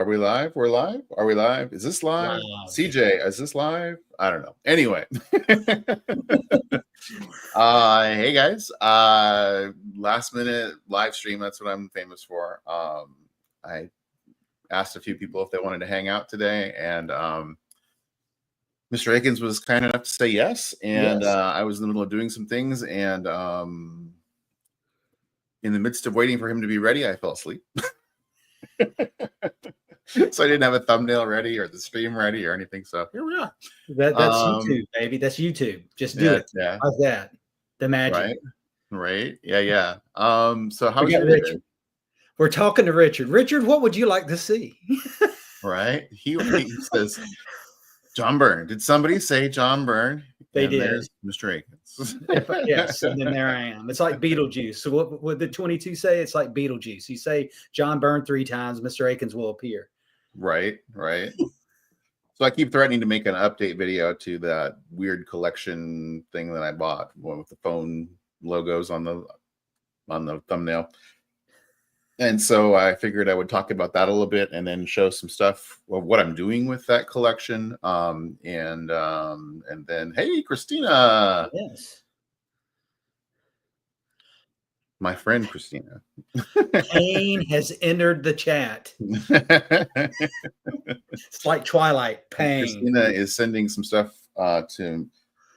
Are we live? We're live? Are we live? Is this live? Live. CJ, is this live? I don't know. Anyway. Hey guys. Last minute live stream, that's what I'm famous for. I asked a few people if they wanted to hang out today, and Mr. Akins was kind enough to say yes. And Yes. I was in the middle of doing some things, and in the midst of waiting for him to be ready, I fell asleep. So I didn't have a thumbnail ready or the stream ready or anything. So here we are. That's YouTube, baby. That's YouTube. Just do it. Yeah. Like that. The magic. Right. Yeah. So how We was got your Richard. day? We're talking to Richard. Richard, what would you like to see? Right. He says, John Byrne. Did somebody say John Byrne? They and did. There's Mr. Akins. Yes, and then there I am. It's like Beetlejuice. So what would the 22 say? It's like Beetlejuice. You say John Byrne 3 times, Mr. Akins will appear. Right. So I keep threatening to make an update video to that weird collection thing that I bought, one with the phone logos on the thumbnail. And so I figured I would talk about that a little bit and then show some stuff of what I'm doing with that collection. And then, hey, Christina. Yes. My friend Christina. Pain has entered the chat. It's like Twilight. Pain. Christina is sending some stuff to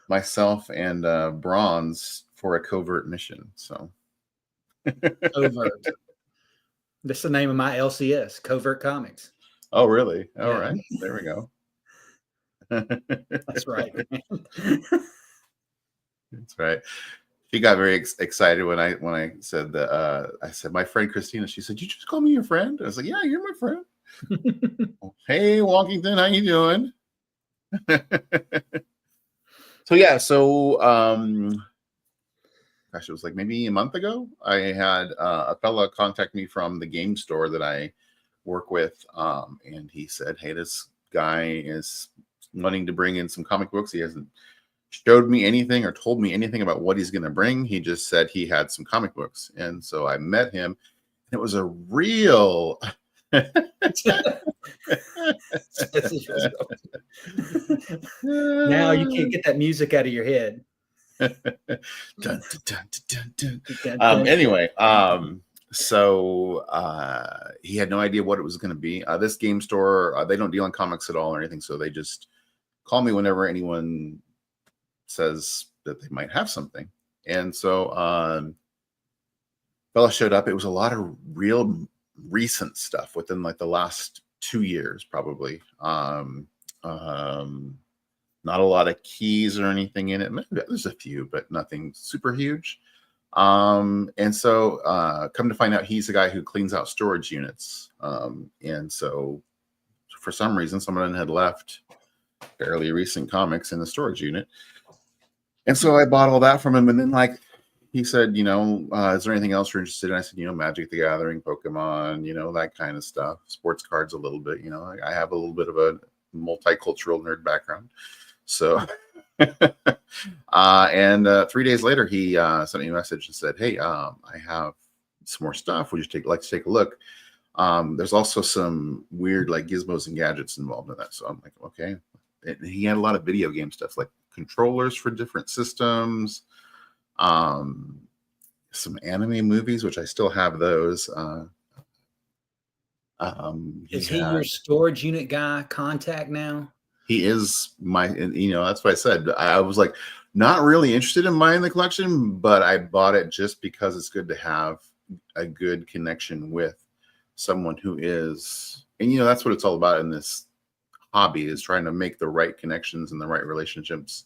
myself and Bronze for a covert mission. So Covert. That's the name of my LCS, Covert Comics. Oh, really? All right. There we go. That's right. That's right. She got very excited when I said that. I said, my friend Christina. She said, "You just call me your friend?" I was like, "Yeah, you're my friend." Hey, Walkington, how you doing? So gosh, it was like maybe a month ago. I had a fella contact me from the game store that I work with, and he said, "Hey, this guy is wanting to bring in some comic books. He hasn't showed me anything or told me anything about what he's going to bring. He just said he had some comic books." And so I met him, and it was a real Now you can't get that music out of your head. Anyway, so he had no idea what it was going to be. This game store, they don't deal in comics at all or anything, so they just call me whenever anyone says that they might have something. And so fella showed up. It was a lot of real recent stuff within like the last 2 years, probably. Not a lot of keys or anything in it. Maybe there's a few, but nothing super huge. And so come to find out, he's the guy who cleans out storage units. And so for some reason, someone had left fairly recent comics in the storage unit. And so I bought all that from him. And then like he said, is there anything else you're interested in? I said, Magic the Gathering, Pokemon, that kind of stuff. Sports cards a little bit. I have a little bit of a multicultural nerd background. So, and 3 days later, he sent me a message and said, "Hey, I have some more stuff. Would you like to take a look?" There's also some weird like gizmos and gadgets involved in that. So I'm like, okay. And he had a lot of video game stuff, like controllers for different systems, some anime movies, which I still have those. Is he your storage unit guy contact now? He is my, that's what I said. I was like, not really interested in buying the collection, but I bought it just because it's good to have a good connection with someone who is, and that's what it's all about in this hobby, is trying to make the right connections and the right relationships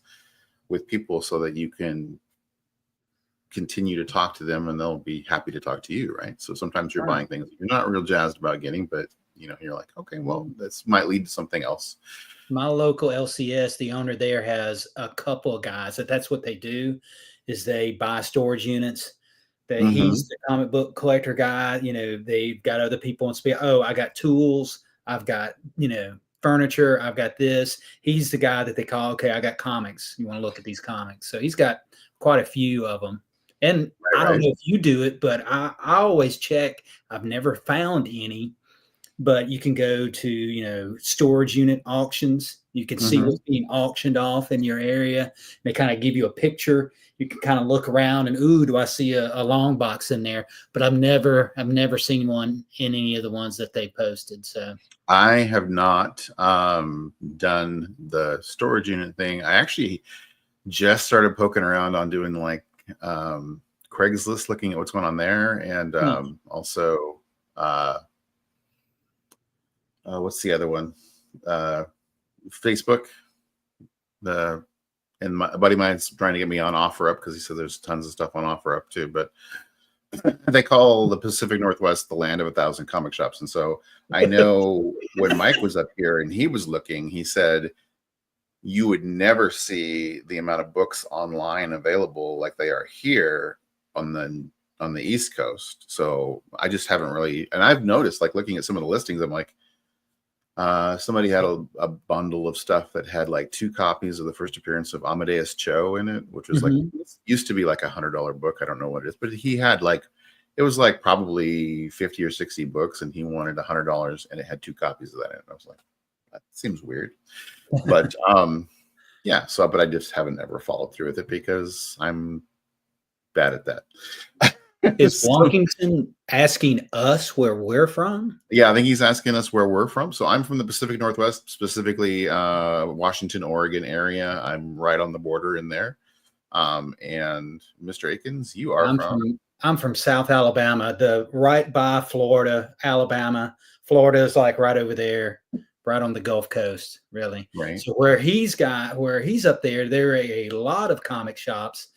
with people so that you can continue to talk to them and they'll be happy to talk to you, right? So sometimes you're buying things you're not real jazzed about getting, but you're like, okay, well, this might lead to something else. My local LCS, the owner there has a couple of guys that's what they do, is they buy storage units. He's the comic book collector guy. They've got other people in space. Oh, I got tools. I've got, furniture. I've got this. He's the guy that they call, okay, I got comics. You want to look at these comics. So he's got quite a few of them. And I don't know if you do it, but I always check. I've never found any but you can go to storage unit auctions. You can see Hmm. what's being auctioned off in your area. They kind of give you a picture. You can kind of look around and, ooh, do I see a long box in there? But I've never seen one in any of the ones that they posted. So I have not done the storage unit thing. I actually just started poking around on doing like Craigslist, looking at what's going on there, and also what's the other one? Facebook. The and a buddy of mine's trying to get me on OfferUp because he said there's tons of stuff on OfferUp too. But they call the Pacific Northwest the land of 1,000 comic shops, and so I know when Mike was up here and he was looking, he said you would never see the amount of books online available like they are here on the East Coast. So I just haven't really, and I've noticed, like looking at some of the listings, I'm like, somebody had a bundle of stuff that had like 2 copies of the first appearance of Amadeus Cho in it, which was like used to be like $100 book. I don't know what it is, but he had like it was like probably 50 or 60 books, and he wanted $100, and it had 2 copies of that in it. I was like, that seems weird, but yeah. So, but I just haven't ever followed through with it because I'm bad at that. is So, Wonkington asking us where we're from? yeah, I think he's asking us where we're from. So I'm from the Pacific Northwest, specifically Washington, Oregon area. I'm right on the border in there. And Mr. Akins, you are from? I'm from South Alabama, the right by Florida, Alabama. Florida is like right over there, right on the Gulf Coast, really. Right. So where he's up there are a lot of comic shops.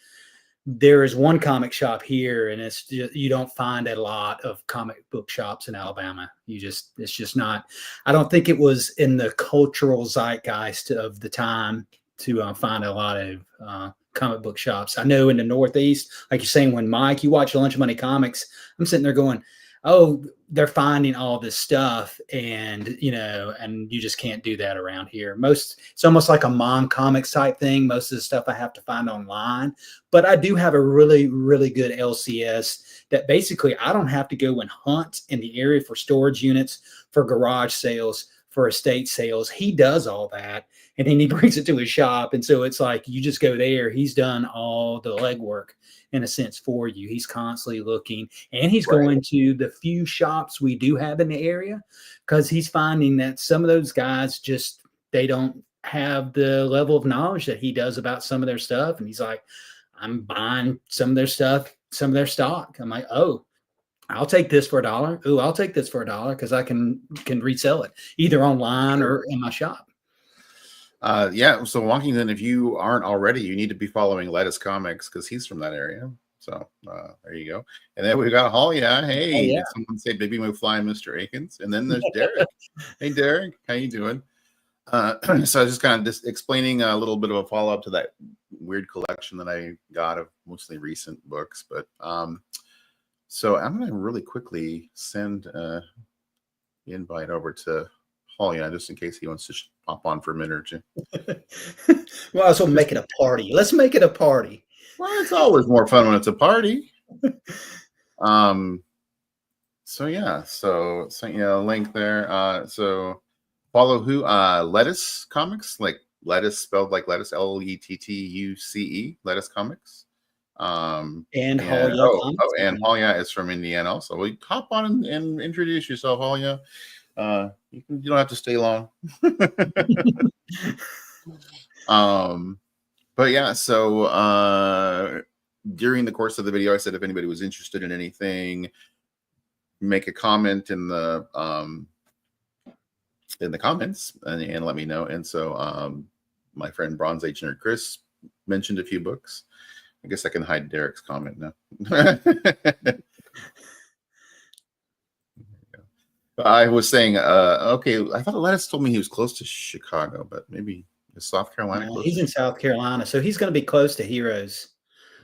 There is one comic shop here, and you don't find a lot of comic book shops in Alabama. It's just not. I don't think it was in the cultural zeitgeist of the time to find a lot of comic book shops. I know in the Northeast, like you're saying, when Mike, you watch Lunch Money Comics, I'm sitting there going, oh, they're finding all this stuff, and you just can't do that around here. It's almost like a Mon Comics type thing. Most of the stuff I have to find online, but I do have a really, really good LCS that basically I don't have to go and hunt in the area for storage units, for garage sales, for estate sales. He does all that, and then he brings it to his shop. And so it's like you just go there. He's done all the legwork in a sense for you. He's constantly looking, and he's going to the few shops we do have in the area, because he's finding that some of those guys they don't have the level of knowledge that he does about some of their stuff. And he's like, I'm buying some of their stuff, some of their stock. I'm like, oh, I'll take this for $1. Oh, I'll take this for $1 because I can resell it either online or in my shop. Yeah, so Wonkington, if you aren't already, you need to be following Lettuce Comics because he's from that area. So there you go. And then we got Holly. Hey, yeah. Did someone say Baby Move Fly, Mr. Akins? And then there's Derek. Hey, Derek, how you doing? So I was just kind of just explaining a little bit of a follow-up to that weird collection that I got of mostly recent books. But so I'm going to really quickly send an invite over to Holly, just in case he wants to hop on for a minute or two. Well, so make it a party. Let's make it a party. Well, it's always more fun when it's a party. So yeah, so link there. So follow who? Lettuce Comics, like lettuce spelled like lettuce, Lettuce, Lettuce Comics. And Halya. Comics. And Halya is from Indiana also. Well, hop on and introduce yourself, Halya. You don't have to stay long. But yeah, so during the course of the video, I said if anybody was interested in anything, make a comment in the comments and let me know. And so my friend Bronze Age Nerd Chris mentioned a few books. I guess I can hide Derek's comment now. I was saying, okay, I thought Lettuce told me he was close to Chicago, but maybe is South Carolina close? He's in South Carolina, so he's going to be close to Heroes.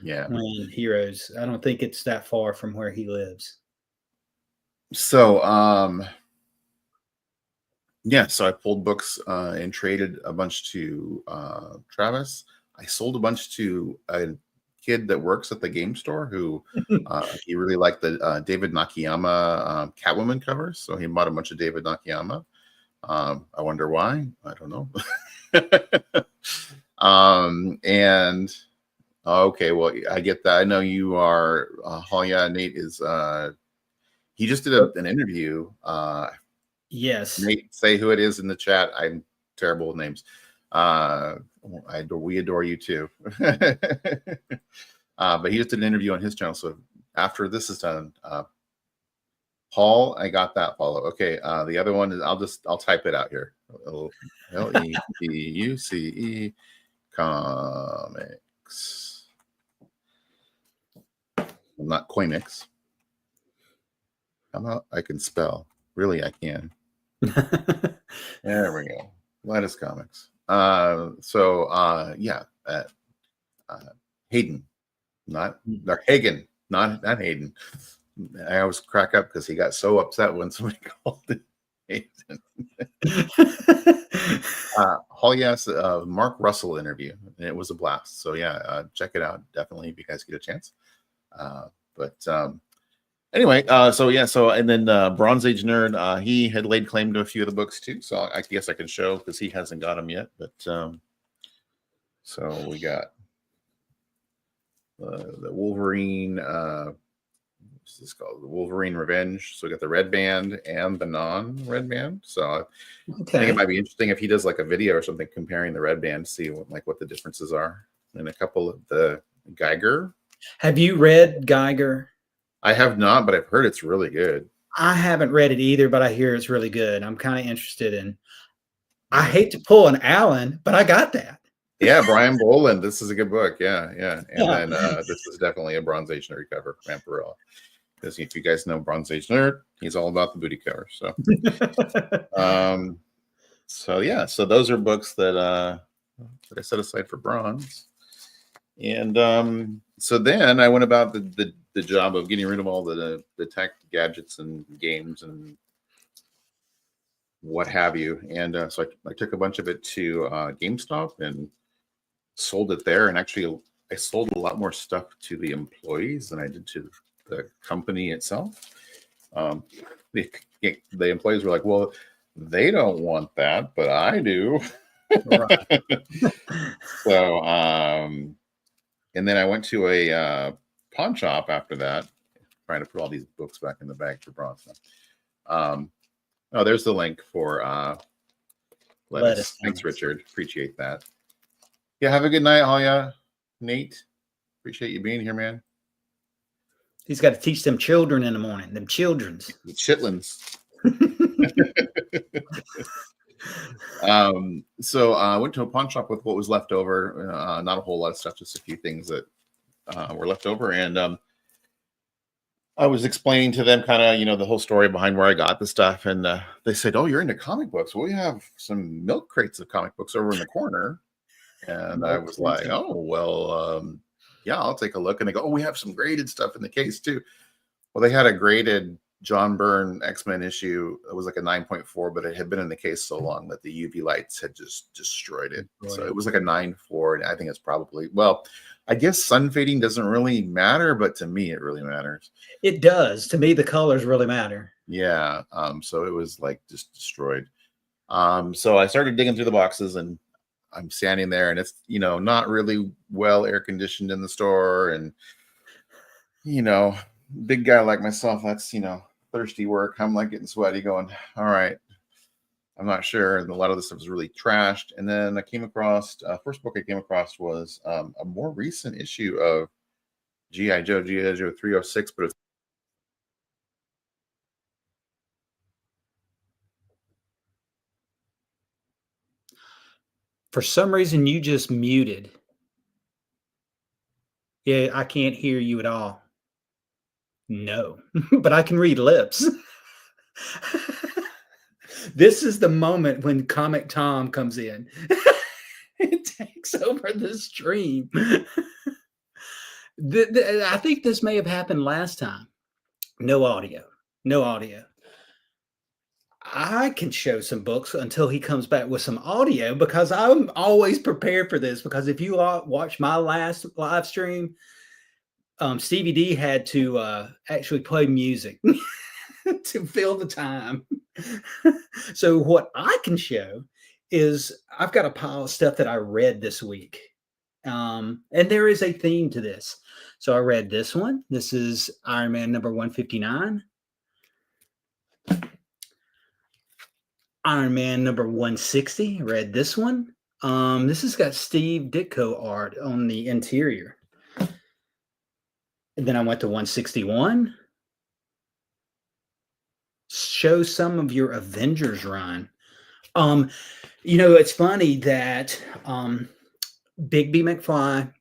Yeah. Heroes. I don't think it's that far from where he lives. So, yeah, so I pulled books and traded a bunch to Travis. I sold a bunch to a kid that works at the game store who he really liked the David Nakayama Catwoman covers, so he bought a bunch of David Nakayama. I wonder why. I don't know. And okay, well, I get that. I know you are. Yeah, Nate is. He just did an interview. Yes. Nate, say who it is in the chat. I'm terrible with names. We adore you too. But he just did an interview on his channel. So after this is done, Paul, I got that follow. Okay. The other one is I'll type it out here. LEBUCE Comics. I'm not Coimix. How about I can spell? Really, I can. There we go. Lattice Comics. Yeah. Hayden, not Hagen, not Hayden. I always crack up because he got so upset when somebody called it Hayden. Yes, Mark Russell interview, and it was a blast. So yeah, check it out definitely if you guys get a chance. Anyway, and then Bronze Age Nerd, he had laid claim to a few of the books too, so I guess I can show because he hasn't got them yet. But so we got the Wolverine. What's this called? The Wolverine Revenge. So we got the red band and the non-red band. So I think it might be interesting if he does like a video or something comparing the red band to see what the differences are. And a couple of the Geiger. Have you read Geiger? I have not, but I've heard it's really good. I haven't read it either, but I hear it's really good. I'm kind of interested in. I hate to pull an Allen, but I got that. Yeah, Brian Boland. This is a good book. Yeah. And then this is definitely a Bronze Age Nerd cover, Vampirella. Because if you guys know Bronze Age Nerd, he's all about the booty cover. So, so those are books that I set aside for bronze. And so then I went about the job of getting rid of all the tech gadgets and games and what have you. And so I took a bunch of it to GameStop and sold it there. And actually, I sold a lot more stuff to the employees than I did to the company itself. The employees were like, well, they don't want that, but I do. Right. So, and then I went to a pawn shop after that, trying to put all these books back in the bag for bronze. Oh, there's the link for Lettuce. Thanks, Richard. Appreciate that. Yeah, have a good night, Halia. Nate, appreciate you being here, man. He's got to teach them children in the morning, them children's. The chitlins. So I went to a pawn shop with what was left over. Not a whole lot of stuff, just a few things that were left over. And I was explaining to them kind of, the whole story behind where I got the stuff. And they said, oh, you're into comic books. Well, we have some milk crates of comic books over in the corner. And I was like, oh, well, yeah, I'll take a look. And they go, oh, we have some graded stuff in the case too. Well, they had a graded John Byrne X-Men issue. It was like a 9.4, but it had been in the case so long that the UV lights had just destroyed it. So it was like a 9.4. And I think it's probably, well, I guess sun fading doesn't really matter, but to me, it really matters. It does. To me, the colors really matter. Yeah. So it was like just destroyed. So I started digging through the boxes and I'm standing there and it's, not really well air conditioned in the store. And, big guy like myself, that's, thirsty work. I'm like getting sweaty going, all right, I'm not sure. And a lot of this stuff was really trashed. And then I came across, first book I came across was a more recent issue of G.I. Joe 306, but it's for some reason, you just muted. Yeah, I can't hear you at all. No, but I can read lips. This is the moment when Comic Tom comes in. It takes over the stream. I think this may have happened last time. No audio. I can show some books until he comes back with some audio because I'm always prepared for this. Because if you watch my last live stream, Stevie D had to actually play music to fill the time. So what I can show is I've got a pile of stuff that I read this week. And there is a theme to this. So I read this one. This is Iron Man number 159. Iron Man number 160. Read this one. This has got Steve Ditko art on the interior. And then I went to 161. Show some of your Avengers run. It's funny that Big B McFly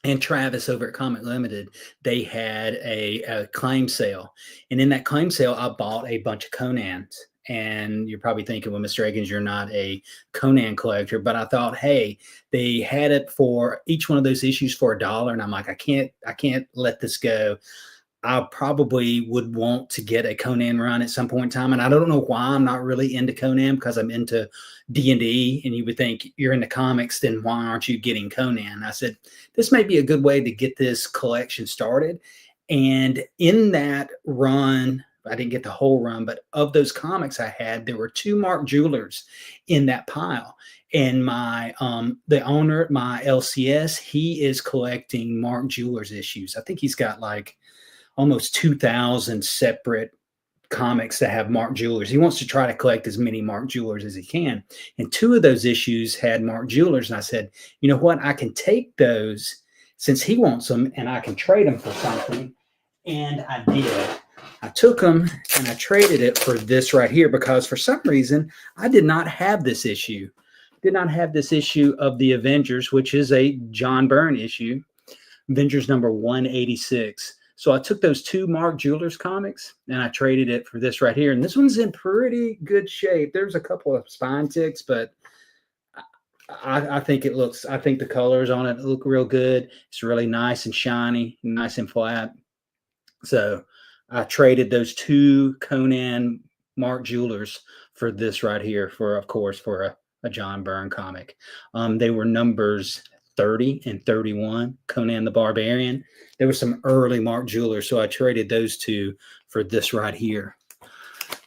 and Travis over at Comic Limited, they had a claim sale. And in that claim sale, I bought a bunch of Conans. And you're probably thinking, well, Mr. Eggins, you're not a Conan collector. But I thought, hey, they had it for each one of those issues for $1. And I'm like, I can't let this go. I probably would want to get a Conan run at some point in time. And I don't know why I'm not really into Conan, because I'm into D&D, and you would think you're into comics, then why aren't you getting Conan? I said, this may be a good way to get this collection started. And in that run, I didn't get the whole run, but of those comics I had, there were 2 Mark Jewelers in that pile. And my the owner, my LCS, he is collecting Mark Jewelers issues. I think he's got like almost 2,000 separate comics that have Mark Jewelers. He wants to try to collect as many Mark Jewelers as he can. And 2 of those issues had Mark Jewelers. And I said, you know what? I can take those since he wants them, and I can trade them for something. And I did. I took them and I traded it for this right here, because for some reason I did not have this issue. Did not have this issue of the Avengers, which is a John Byrne issue, Avengers number 186. So I took those 2 Mark Jewelers comics and I traded it for this right here. And this one's in pretty good shape. There's a couple of spine ticks, but I think the colors on it look real good. It's really nice and shiny, nice and flat. So I traded those 2 Conan Mark Jewelers for this right here, for a John Byrne comic. They were numbers 30 and 31, Conan the Barbarian. There was some early Mark Jewelers, so I traded those 2 for this right here.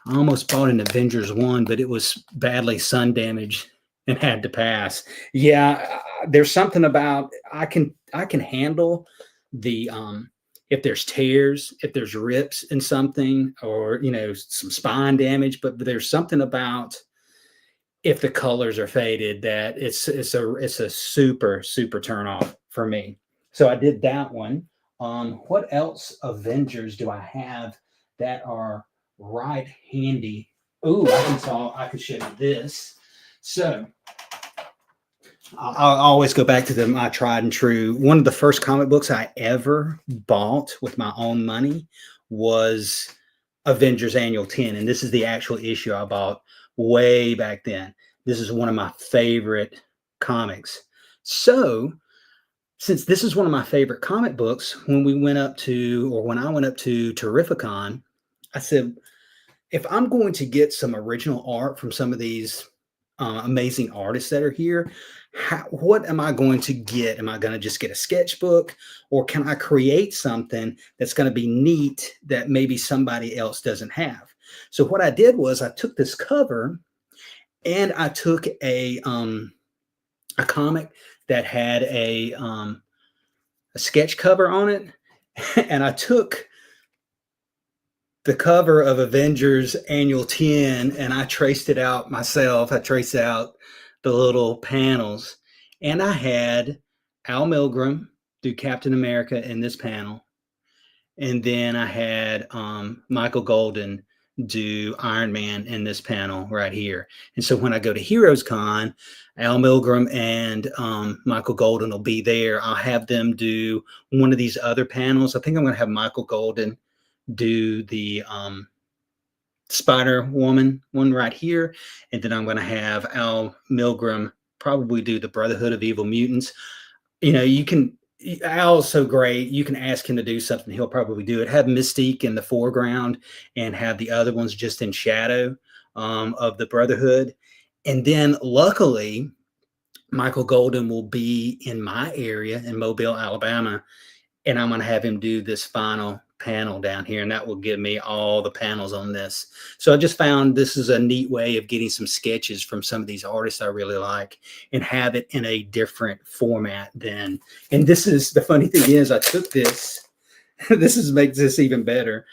I almost bought an Avengers 1, but it was badly sun damaged and had to pass. Yeah, there's something about I can handle the if there's tears, if there's rips in something, or some spine damage, but there's something about if the colors are faded that it's a super turn off for me. So I did that one. What else Avengers do I have that are right handy? Ooh, I can show you this. So I'll always go back to my tried and true. One of the first comic books I ever bought with my own money was Avengers Annual 10. And this is the actual issue I bought way back then. This is one of my favorite comics. So since this is one of my favorite comic books, when I went up to Terrificon, I said, if I'm going to get some original art from some of these amazing artists that are here, what am I going to get? Am I going to just get a sketchbook, or can I create something that's going to be neat that maybe somebody else doesn't have? So what I did was I took this cover and I took a comic that had a sketch cover on it, and I took the cover of Avengers Annual 10 and I traced it out myself. I traced out the little panels, and I had Al Milgrom do Captain America in this panel, and then I had Michael Golden do Iron Man in this panel right here. And so when I go to Heroes Con, Al Milgrom and Michael Golden will be there. I'll have them do one of these other panels. I think I'm going to have Michael Golden do the Spider-Woman one right here. And then I'm going to have Al Milgrom probably do the Brotherhood of Evil Mutants. Al's so great. You can ask him to do something. He'll probably do it. Have Mystique in the foreground and have the other ones just in shadow of the Brotherhood. And then luckily, Michael Golden will be in my area in Mobile, Alabama. and I'm going to have him do this final panel down here, and that will give me all the panels on this. So I just found this is a neat way of getting some sketches from some of these artists I really like and have it in a different format than, and this is the funny thing is I took this, makes this even better.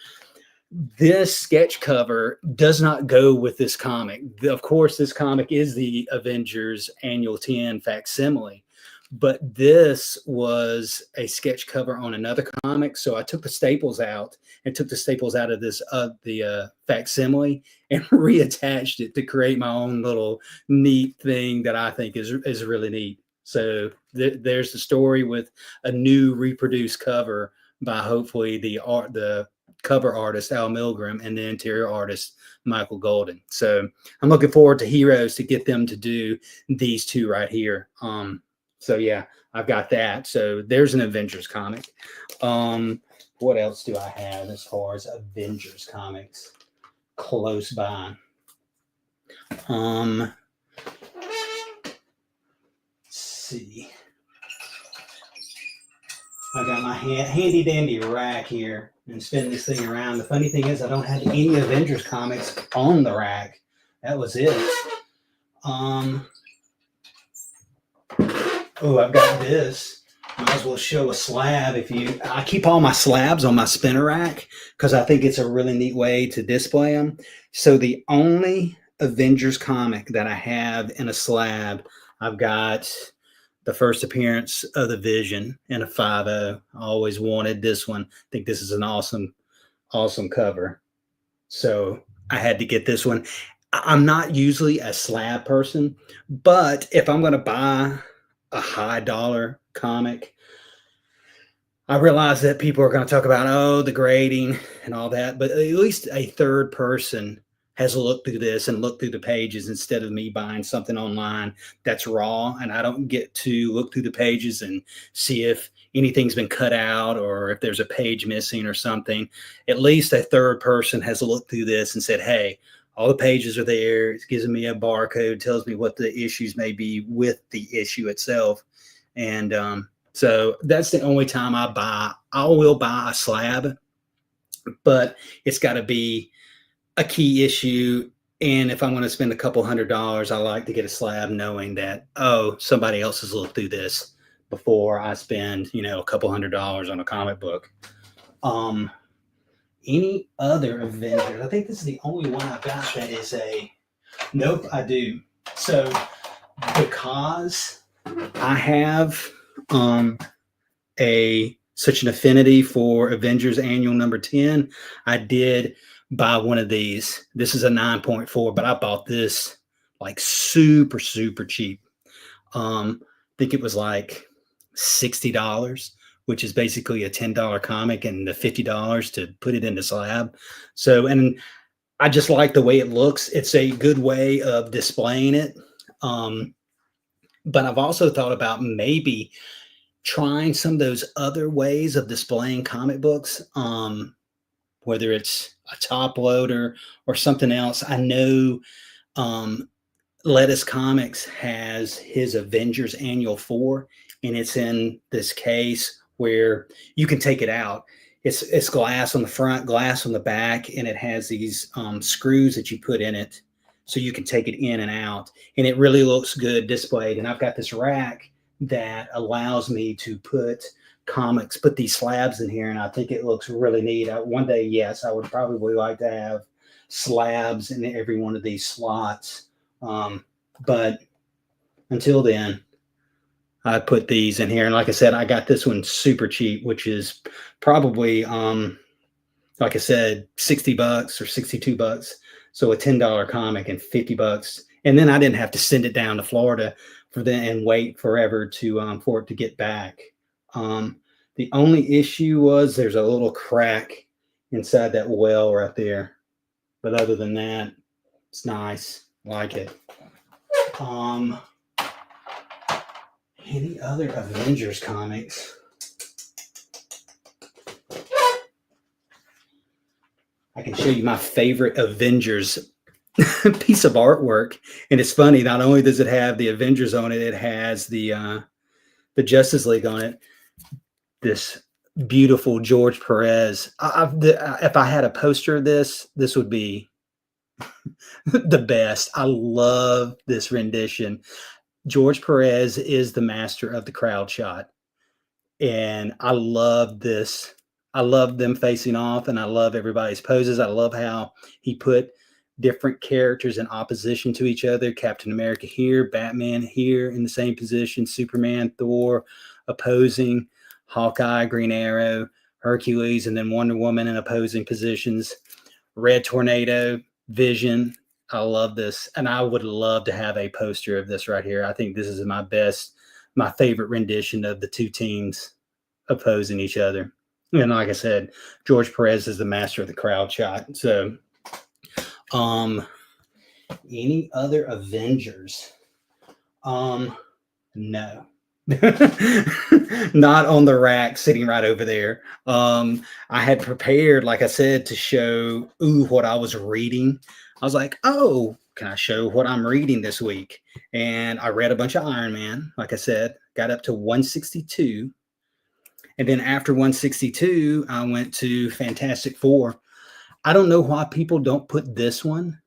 This sketch cover does not go with this comic. Of course, this comic is the Avengers Annual 10 facsimile, but this was a sketch cover on another comic. So I took the staples out and took the staples out of this the facsimile and reattached it to create my own little neat thing that I think is really neat. So there's the story with a new reproduced cover by hopefully the cover artist Al Milgram and the interior artist Michael Golden. So I'm looking forward to Heroes to get them to do these two right here. So yeah, I've got that. So there's an Avengers comic. What else do I have as far as Avengers comics close by? Let's see. I got my handy dandy rack here and spin this thing around. The funny thing is I don't have any Avengers comics on the rack. That was it. Oh, I've got this. Might as well show a slab. I keep all my slabs on my spinner rack because I think it's a really neat way to display them. So the only Avengers comic that I have in a slab, I've got the first appearance of the Vision in a 5.0. I always wanted this one. I think this is an awesome cover. So I had to get this one. I'm not usually a slab person, but if I'm going to buy a high dollar comic, I realize that people are going to talk about, the grading and all that, but at least a third person has looked through this and looked through the pages instead of me buying something online that's raw and I don't get to look through the pages and see if anything's been cut out or if there's a page missing or something. At least a third person has looked through this and said, hey, all the pages are there. It gives me a barcode, tells me what the issues may be with the issue itself. And so that's the only time I will buy a slab, but it's got to be a key issue. And if I'm going to spend a couple $100, I like to get a slab knowing that, somebody else has looked through this before I spend, a couple $100 on a comic book. Any other Avengers? I think this is the only one I've got that is nope, I do. So because I have such an affinity for Avengers Annual number 10, I did buy one of these. This is a 9.4, but I bought this like super, super cheap. I think it was like $60, which is basically a $10 comic and the $50 to put it in the slab. So, and I just like the way it looks. It's a good way of displaying it. But I've also thought about maybe trying some of those other ways of displaying comic books, whether it's a top loader or something else. I know Lettuce Comics has his Avengers Annual 4, and it's in this case where you can take it out. It's glass on the front, glass on the back, and it has these screws that you put in it so you can take it in and out. And it really looks good displayed. And I've got this rack that allows me to put these slabs in here, and I think it looks really neat. One day, yes, I would probably like to have slabs in every one of these slots. But until then, I put these in here. And like I said, I got this one super cheap, which is probably, like I said, $60 or $62. So a $10 comic and $50. And then I didn't have to send it down to Florida and wait forever for it to get back. The only issue was there's a little crack inside that well right there. But other than that, it's nice. Like it. Any other Avengers comics? I can show you my favorite Avengers piece of artwork. And it's funny, not only does it have the Avengers on it, it has the Justice League on it. This beautiful George Perez. If I had a poster of this, this would be the best. I love this rendition. George Perez is the master of the crowd shot. And I love this. I love them facing off, and I love everybody's poses. I love how he put different characters in opposition to each other. Captain America here, Batman here in the same position, Superman, Thor opposing, Hawkeye, Green Arrow, Hercules, and then Wonder Woman in opposing positions. Red Tornado, Vision. I love this, and I would love to have a poster of this right here. I think this is my favorite rendition of the two teams opposing each other. And like I said, George Perez is the master of the crowd shot. So, any other Avengers? No. Not on the rack sitting right over there. I had prepared, like I said, to show what I was reading. I was like, oh, can I show what I'm reading this week? And I read a bunch of Iron Man, like I said, got up to 162. And then after 162, I went to Fantastic Four. I don't know why people don't put this one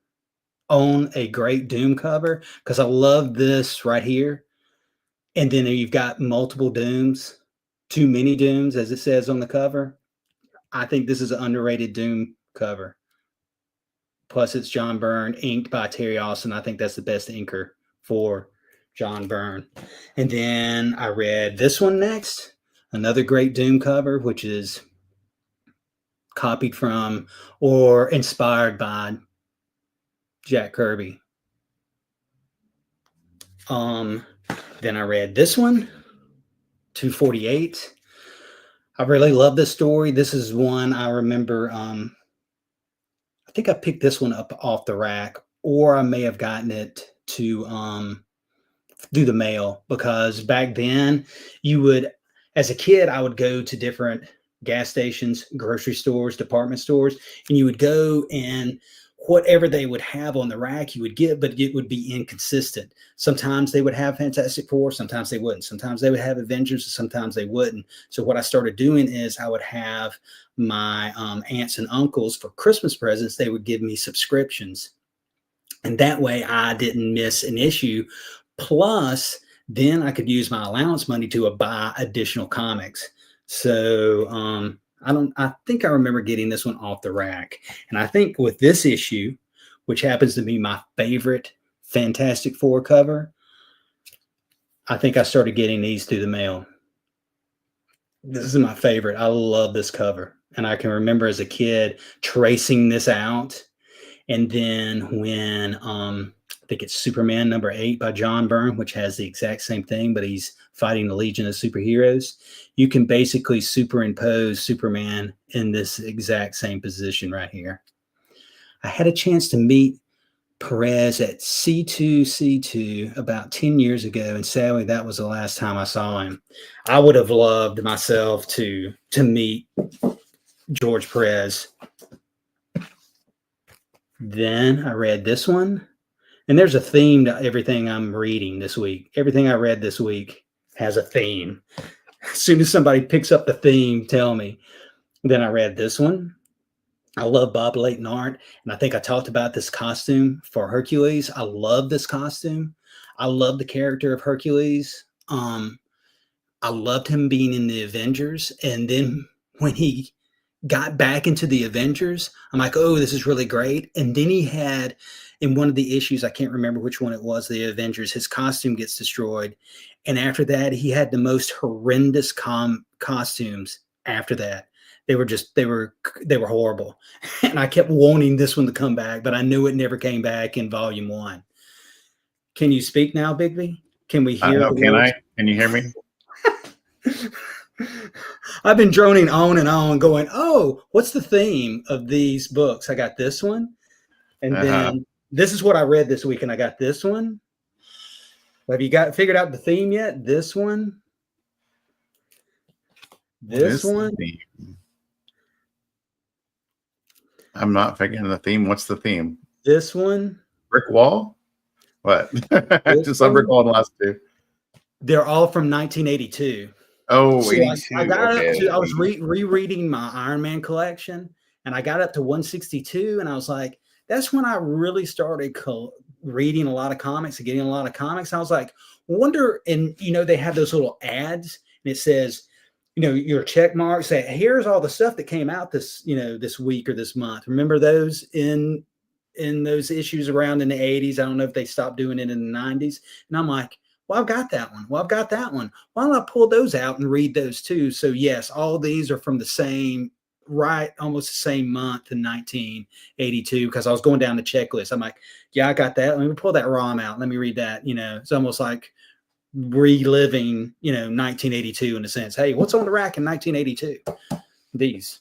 on a Great Doom cover, because I love this right here. And then you've got multiple Dooms, too many Dooms, as it says on the cover. I think this is an underrated Doom cover. Plus, it's John Byrne, inked by Terry Austin. I think that's the best inker for John Byrne. And then I read this one next, another great Doom cover, which is copied from or inspired by Jack Kirby. Then I read this one, 248. I really love this story. This is one I remember. I think I picked this one up off the rack, or I may have gotten it to through the mail, because back then as a kid, I would go to different gas stations, grocery stores, department stores, and you would go and whatever they would have on the rack you would get, but it would be inconsistent. Sometimes they would have Fantastic Four, sometimes they wouldn't. Sometimes they would have Avengers, sometimes they wouldn't. So what I started doing is I would have my aunts and uncles for Christmas presents. They would give me subscriptions, and that way I didn't miss an issue. Plus, then I could use my allowance money to buy additional comics. So I think I remember getting this one off the rack. And I think with this issue, which happens to be my favorite Fantastic Four cover, I think I started getting these through the mail. This is my favorite. I love this cover. And I can remember as a kid tracing this out. And then when I think it's Superman #8 by John Byrne, which has the exact same thing, but he's fighting the Legion of Superheroes. You can basically superimpose Superman in this exact same position right here. I had a chance to meet Perez at C2C2 about 10 years ago, and sadly, that was the last time I saw him. I would have loved myself to meet George Perez. Then I read this one. And there's a theme to everything I'm reading this week. Everything I read this week has a theme. As soon as somebody picks up the theme, tell me. Then I read this one. I love Bob Layton art. And I think I talked about this costume for Hercules. I love this costume. I love the character of Hercules. I loved him being in the Avengers. And then when he got back into the Avengers, I'm like, oh, this is really great. And then he had, in one of the issues, I can't remember which one it was, the Avengers, his costume gets destroyed. And after that, he had the most horrendous costumes after that. They were horrible. And I kept wanting this one to come back, but I knew it never came back in volume 1. Can you speak now, Bigby? Can we hear? No, can I? Can you hear me? I've been droning on and on going, oh, what's the theme of these books? I got this one. And then this is what I read this week, and I got this one. Have you figured out the theme yet? This one. This one. I'm not figuring the theme. What's the theme? This one. Brick wall? What? Just a brick wall in the last two. They're all from 1982. Oh, So I 82. got up Okay. to, I was rereading my Iron Man collection, and I got up to 162, and I was like, that's when I really started reading a lot of comics and getting a lot of comics. I was like, wonder, and they have those little ads, and it says, your check mark, say, here's all the stuff that came out this week or this month. Remember those in those issues around in the 80s? I don't know if they stopped doing it in the 90s. And I'm like, well, I've got that one. Well, I've got that one. Why don't I pull those out and read those too? So yes, all these are from the same, right, almost the same month in 1982, because I was going down the checklist. I'm like, yeah, I got that. Let me pull that ROM out. Let me read that. It's almost like reliving, 1982 in a sense. Hey, what's on the rack in 1982? These.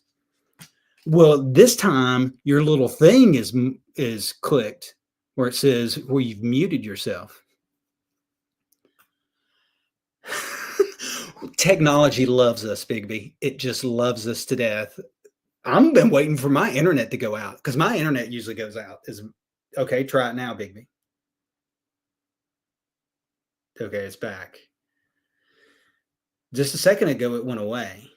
Well, this time your little thing is clicked where it says where you've muted yourself. Technology loves us, Bigby. It just loves us to death. I've been waiting for my internet to go out because my internet usually goes out. Okay, try it now, Bigby. Okay, it's back. Just a second ago, it went away.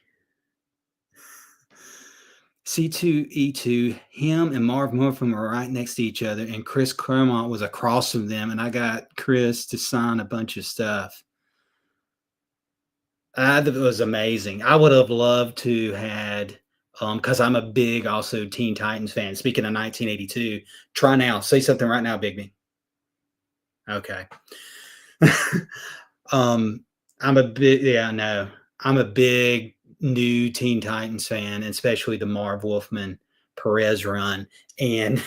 C2E2, him and Marv Wolfman were right next to each other, and Chris Claremont was across from them, and I got Chris to sign a bunch of stuff. It was amazing. I would have loved to had, because I'm a big also Teen Titans fan. Speaking of 1982, try now. Say something right now, Bigby. Okay. I'm a big, yeah, no, I'm a big new Teen Titans fan, especially the Marv Wolfman Perez run. And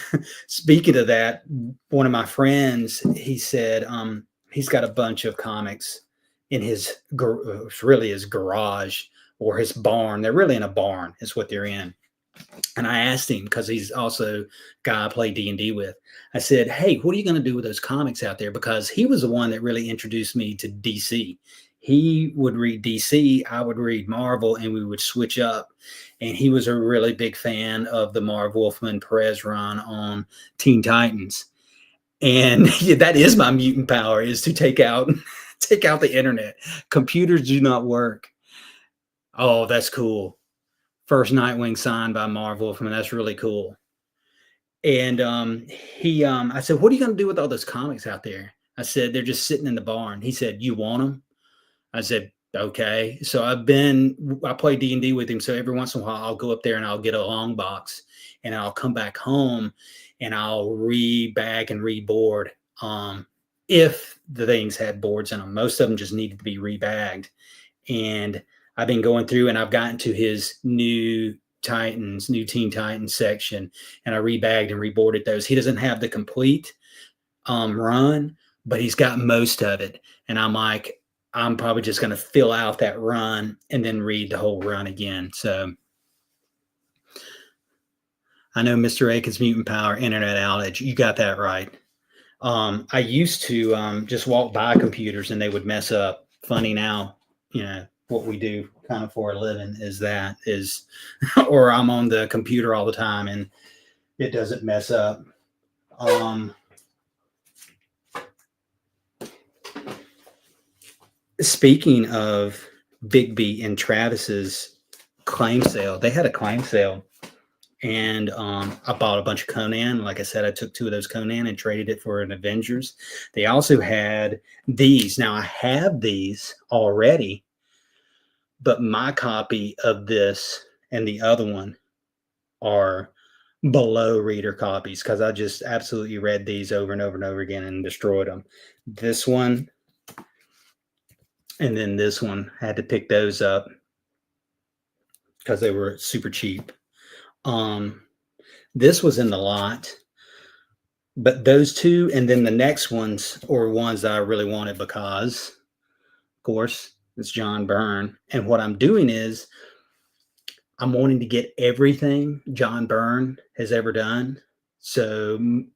speaking of that, one of my friends, he said he's got a bunch of comics in his really his garage or his barn. They're really in a barn, is what they're in. And I asked him, because he's also a guy I play D&D with. I said, hey, what are you going to do with those comics out there? Because he was the one that really introduced me to DC. He would read DC, I would read Marvel, and we would switch up. And he was a really big fan of the Marv Wolfman Perez run on Teen Titans. And that is my mutant power, is to take out the internet. Computers do not work. Oh, that's cool. First Nightwing signed by Marv Wolfman. That's really cool. And I said, what are you going to do with all those comics out there? I said, they're just sitting in the barn. He said, you want them? I said, okay. So I play D&D with him. So every once in a while I'll go up there and I'll get a long box, and I'll come back home and I'll rebag and reboard. If the things had boards in them, most of them just needed to be rebagged. And I've been going through and I've gotten to his new Teen Titans section, and I rebagged and reboarded those. He doesn't have the complete run, but he's got most of it. And I'm like, I'm probably just going to fill out that run and then read the whole run again. So I know Mr. Aiken's mutant power, internet outage. You got that right. I used to just walk by computers and they would mess up. Funny now, what we do kind of for a living is or I'm on the computer all the time and it doesn't mess up. Speaking of Bigby and Travis's claim sale, they had a claim sale, and I bought a bunch of Conan. Like I said, I took 2 of those Conan and traded it for an Avengers. They also had these. Now I have these already, but my copy of this and the other one are below reader copies, because I just absolutely read these over and over and over again and destroyed them. This one and then this one, I had to pick those up because they were super cheap. This was in the lot, but those 2 and then the next ones were ones that I really wanted because, of course, it's John Byrne. And what I'm doing is I'm wanting to get everything John Byrne has ever done. So in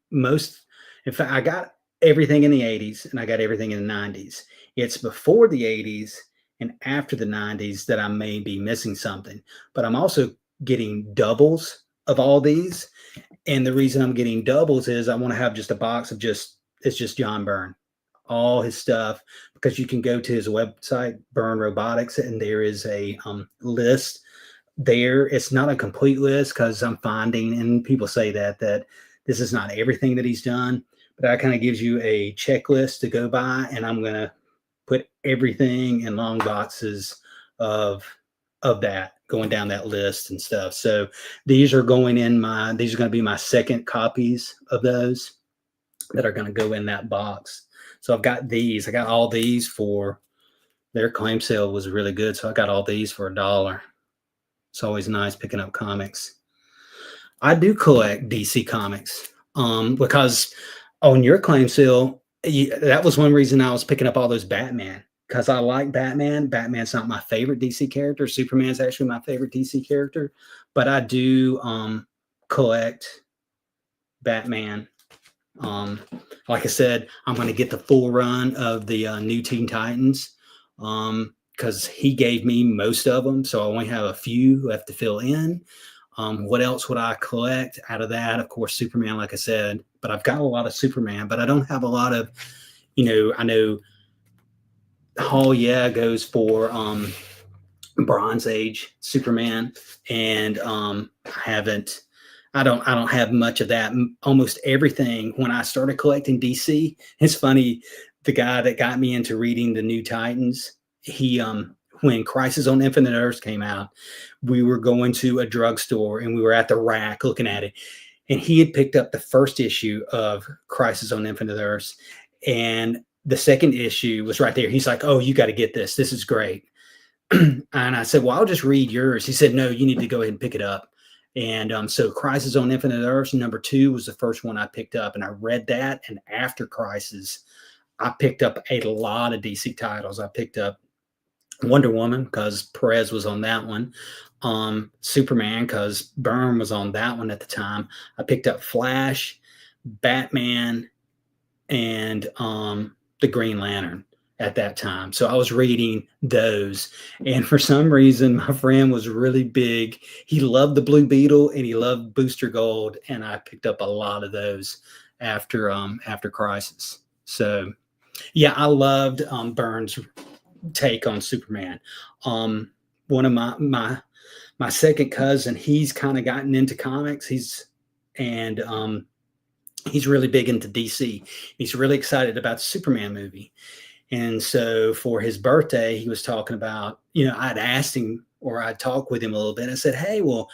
fact, I got everything in the 80s and I got everything in the 90s. It's before the 80s and after the 90s that I may be missing something, but I'm also getting doubles of all these. And the reason I'm getting doubles is I want to have just a box of it's just John Byrne, all his stuff, because you can go to his website, Burn Robotics, and there is a list there. It's not a complete list because I'm finding, and people say that this is not everything that he's done, but that kind of gives you a checklist to go by, and I'm gonna put everything in long boxes of that, going down that list and stuff. So these are going these are going to be my second copies of those that are going to go in that box. So I've got these. I got all these for their claim sale was really good. So I got all these for $1. It's always nice picking up comics. I do collect DC comics because on your claim sale, that was one reason I was picking up all those Batman, because I like Batman. Batman's not my favorite DC character. Superman's actually my favorite DC character, but I do collect Batman. Like I said, I'm going to get the full run of the new Teen Titans because he gave me most of them, so I only have a few left to fill in. What else would I collect out of that? Of course, Superman, like I said, but I've got a lot of Superman, but I don't have a lot of, I know Hall, yeah, goes for Bronze Age Superman, and I don't have much of that. Almost everything when I started collecting DC, it's funny, the guy that got me into reading the New Titans, he when Crisis on Infinite Earths came out, we were going to a drugstore and we were at the rack looking at it, and he had picked up the first issue of Crisis on Infinite Earths, and the second issue was right there. He's like, "Oh, you got to get this. This is great." And I said, "Well, I'll just read yours." He said, "No, you need to go ahead and pick it up." And so Crisis on Infinite Earths #2 was the first one I picked up, and I read that. And after Crisis, I picked up a lot of DC titles. I picked up Wonder Woman because Perez was on that one. Superman because Byrne was on that one at the time. I picked up Flash, Batman, and the Green Lantern at that time. So I was reading those. And for some reason, my friend was really big. He loved the Blue Beetle and he loved Booster Gold. And I picked up a lot of those after Crisis. So yeah, I loved Byrne's take on Superman. One of my second cousin, he's kind of gotten into comics. He's really big into DC. He's really excited about the Superman movie. And so for his birthday, he was talking about, I'd asked him, or I'd talked with him a little bit. I said, "Hey, well,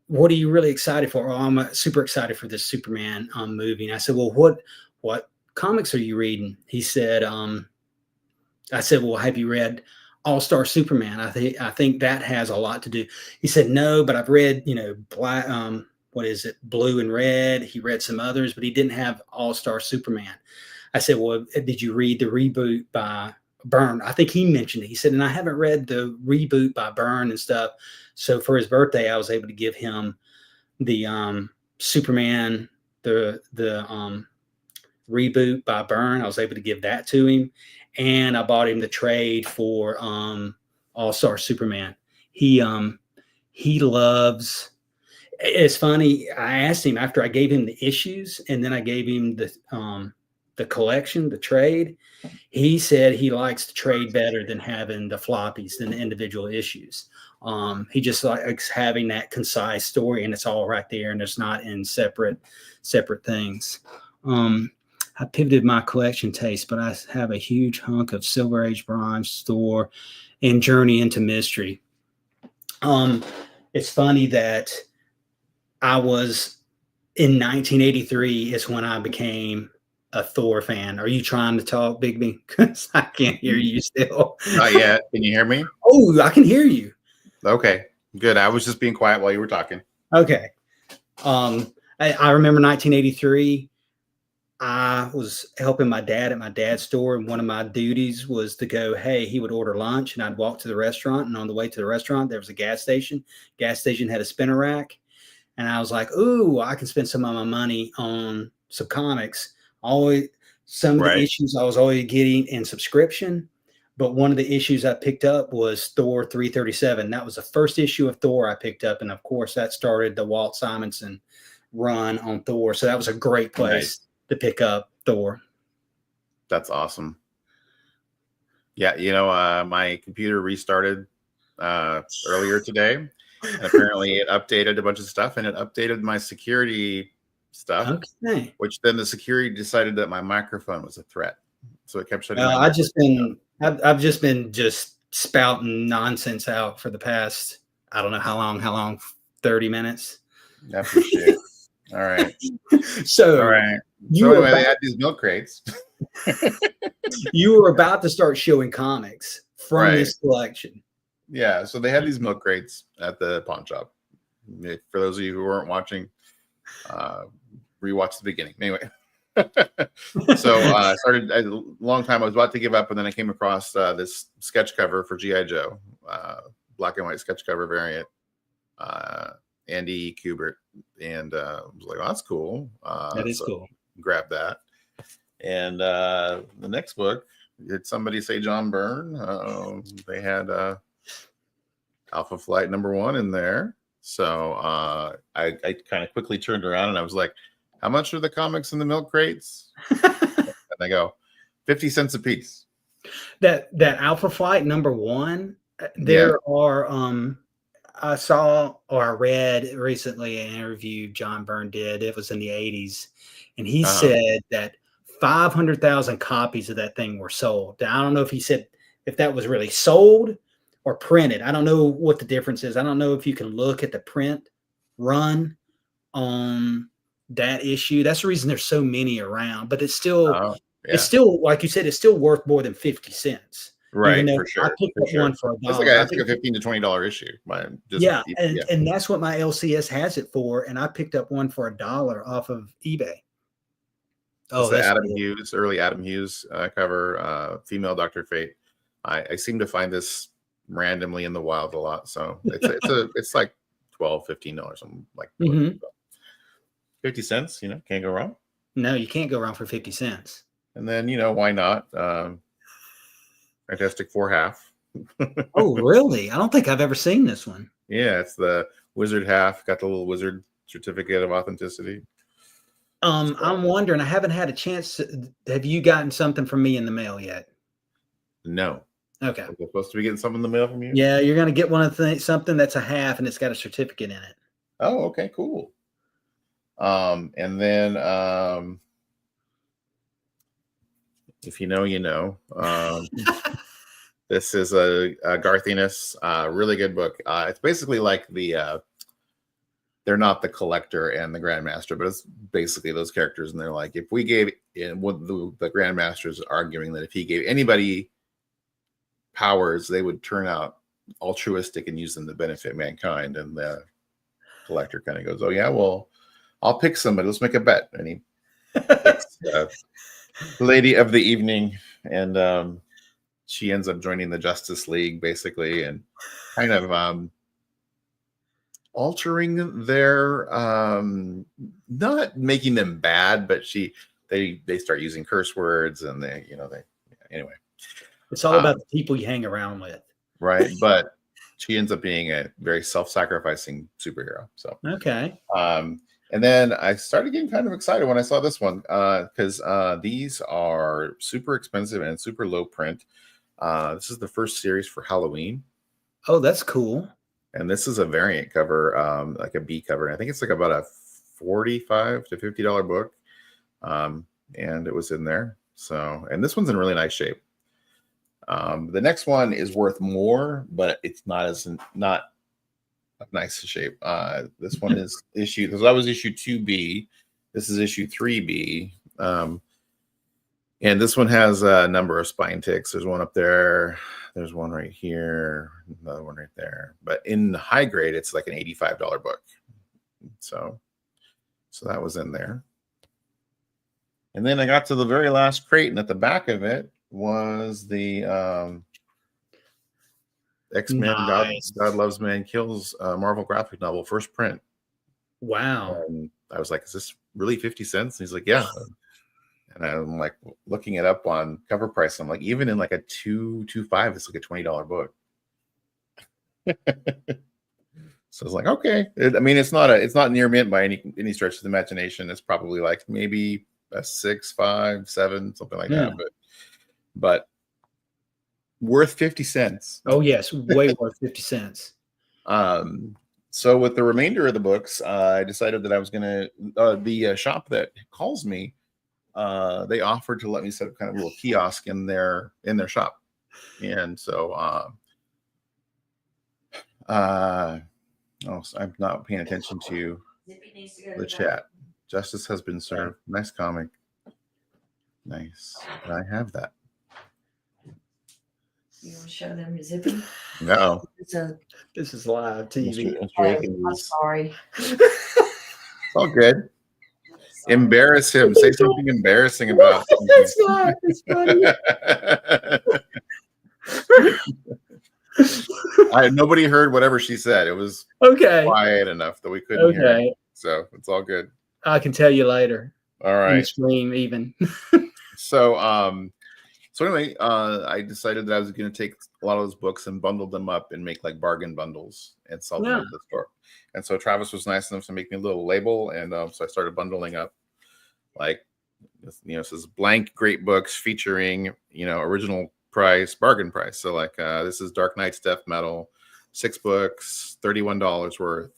what are you really excited for?" "Oh, I'm super excited for this Superman movie." And I said, "Well, what comics are you reading?" He said, I said, "Well, have you read All-Star Superman? I think that has a lot to do." He said, "No, but I've read, Black, what is it, Blue and Red." He read some others, but he didn't have All-Star Superman. I said, "Well, did you read the reboot by Byrne?" I think he mentioned it. He said, "And I haven't read the reboot by Byrne and stuff." So for his birthday, I was able to give him the Superman, the reboot by Byrne. I was able to give that to him. And I bought him the trade for All-Star Superman. He loves. It's funny. I asked him after I gave him the issues, and then I gave him the collection, the trade. He said he likes the trade better than having the floppies than the individual issues. He just likes having that concise story, and it's all right there, and it's not in separate things. I pivoted my collection taste, but I have a huge hunk of Silver Age, Bronze, Thor, and Journey into Mystery. It's funny that I was in 1983 is when I became a Thor fan. Are you trying to talk, Bigby? Because I can't hear you still. Not yet. Can you hear me? Oh, I can hear you. Okay, good. I was just being quiet while you were talking. Okay. I remember 1983. I was helping my dad at my dad's store, and one of my duties was to go, hey, he would order lunch, and I'd walk to the restaurant, and on the way to the restaurant, there was a gas station. Gas station had a spinner rack, and I was like, ooh, I can spend some of my money on some comics. Some of the issues I was always getting in subscription, but one of the issues I picked up was Thor 337. That was the first issue of Thor I picked up, and of course, that started the Walt Simonson run on Thor, so that was a great place to pick up Thor. That's awesome. Yeah, my computer restarted earlier today, and apparently it updated a bunch of stuff, and it updated my security stuff, Okay. which then the security decided that my microphone was a threat, so it kept shutting my I've microphone just been I've just been spouting nonsense out for the past, I don't know how long, 30 minutes. down. I appreciate it. All right. All So right. So you were anyway, they about had these milk crates. you were about to start showing comics from Right. this collection. Yeah. So they had these milk crates at the pawn shop. For those of you who weren't watching, rewatch the beginning. Anyway. So I started a long time. I was about to give up, and then I came across this sketch cover for G.I. Joe, black and white sketch cover variant, Andy Kubert, and I was like, "Oh, that's cool." That is So cool. grab that. And the next book, did somebody say John Byrne? They had Alpha Flight #1 in there. So I kind of quickly turned around and I was like, how much are the comics in the milk crates? And they go, 50 cents a piece. That Alpha Flight #1, there are I saw or I read recently an interview John Byrne did. It was in the 80s. And he said that 500,000 copies of that thing were sold. Now, I don't know if he said if that was really sold or printed. I don't know what the difference is. I don't know if you can look at the print run on that issue. That's the reason there's so many around, but it's still like you said, it's still worth more than 50 cents. Right, Even though for sure. I picked up one for That's $1. like a $15 to $20 issue. And that's what my LCS has it for, and I picked up one for $1 off of eBay. Oh, that's the Adam Hughes, early Adam Hughes cover, female Dr. Fate. I seem to find this randomly in the wild a lot, so it's like $12, $15, something like 50 cents. Can't go wrong. No, you can't go wrong for 50 cents. And then why not? Fantastic Four half. Oh, really? I don't think I've ever seen this one. Yeah, it's the wizard half. Got the little wizard certificate of authenticity. I'm wondering, I haven't had a chance. Have you gotten something from me in the mail yet? No. Okay. Am I supposed to be getting something in the mail from you? Yeah, you're going to get one of something that's a half and it's got a certificate in it. Oh, okay, cool. And then if you know, you know. This is a Garth Ennis, really good book. It's basically like they're not the Collector and the Grandmaster, but it's basically those characters. And they're like, if we gave, what the Grandmaster's arguing that if he gave anybody powers, they would turn out altruistic and use them to benefit mankind. And the Collector kind of goes, oh yeah, well, I'll pick somebody. Let's make a bet. And he picks Lady of the Evening, and she ends up joining the Justice League, basically, and kind of altering their not making them bad, but they start using curse words, and they anyway. It's all about the people you hang around with, right? But she ends up being a very self-sacrificing superhero. So okay. And then I started getting kind of excited when I saw this one because these are super expensive and super low print. This is the first series for Halloween. Oh, that's cool. And this is a variant cover, like a B cover. I think it's like about a $45 to $50 book. And it was in there. So, and this one's in really nice shape. The next one is worth more, but it's not a nice shape. This one is issue, because I was issue 2B. This is issue 3B. And this one has a number of spine ticks. There's one up there. There's one right here. Another one right there. But in high grade, it's like an $85 book. So that was in there. And then I got to the very last crate, and at the back of it was the X-Men nice. God Loves Man Kills Marvel graphic novel, first print. Wow. And I was like, is this really 50 cents? And he's like, yeah. And I'm like looking it up on cover price. I'm like, even in like a 225, it's like a $20 book. So I was like, okay. I mean, it's not near mint by any stretch of the imagination. It's probably like maybe a 6, 5, 7, something like that. But but worth 50 cents. Oh yes, way worth 50 cents. So with the remainder of the books, I decided that I was going to, the shop that calls me, they offered to let me set up kind of a little kiosk in their shop. And so, I'm not paying attention to the chat. Justice has been served. Nice comic. Nice. I have that. You want to show them your Zippy? No. This is live TV. I'm sorry. It's all good. Embarrass him. Say something embarrassing about. It's not. It's funny. Nobody heard whatever she said. It was Okay. quiet enough that we couldn't hear it. So it's all good. I can tell you later. All right. Stream even. So anyway, I decided that I was going to take a lot of those books and bundle them up and make like bargain bundles and sell them at the store. And so Travis was nice enough to make me a little label, and so I started bundling up, like, it says blank great books featuring original price, bargain price. So like this is Dark Knight's Death Metal, 6 books, $31 worth,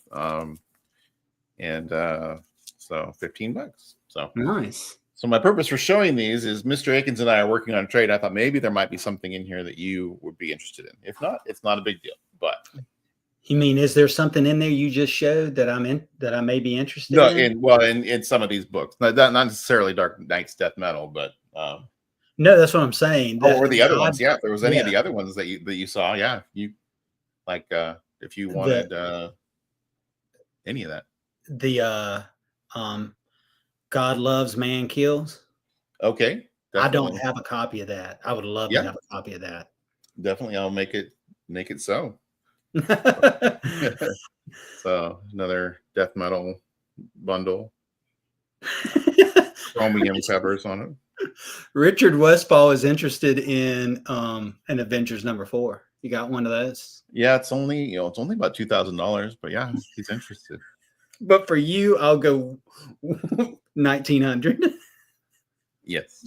and so $15. So nice. So my purpose for showing these is Mr. Akins and I are working on a trade. I thought maybe there might be something in here that you would be interested in. If not, it's not a big deal. But you mean, is there something in there you just showed that I may be interested in? In some of these books, not necessarily Dark Knight's Death Metal, but no, that's what I'm saying. Or the other ones, yeah. If there was any of the other ones that you saw, yeah, you like if you wanted any of that. The God Loves, Man Kills. Okay. Definitely. I don't have a copy of that. I would love to have a copy of that. Definitely, I'll make it so. So another death metal bundle. Chromium covers on it. Richard Westfall is interested in an Avengers #4. You got one of those? Yeah, it's only about $2,000, but yeah, he's interested. But for you, I'll go 1900. Yes.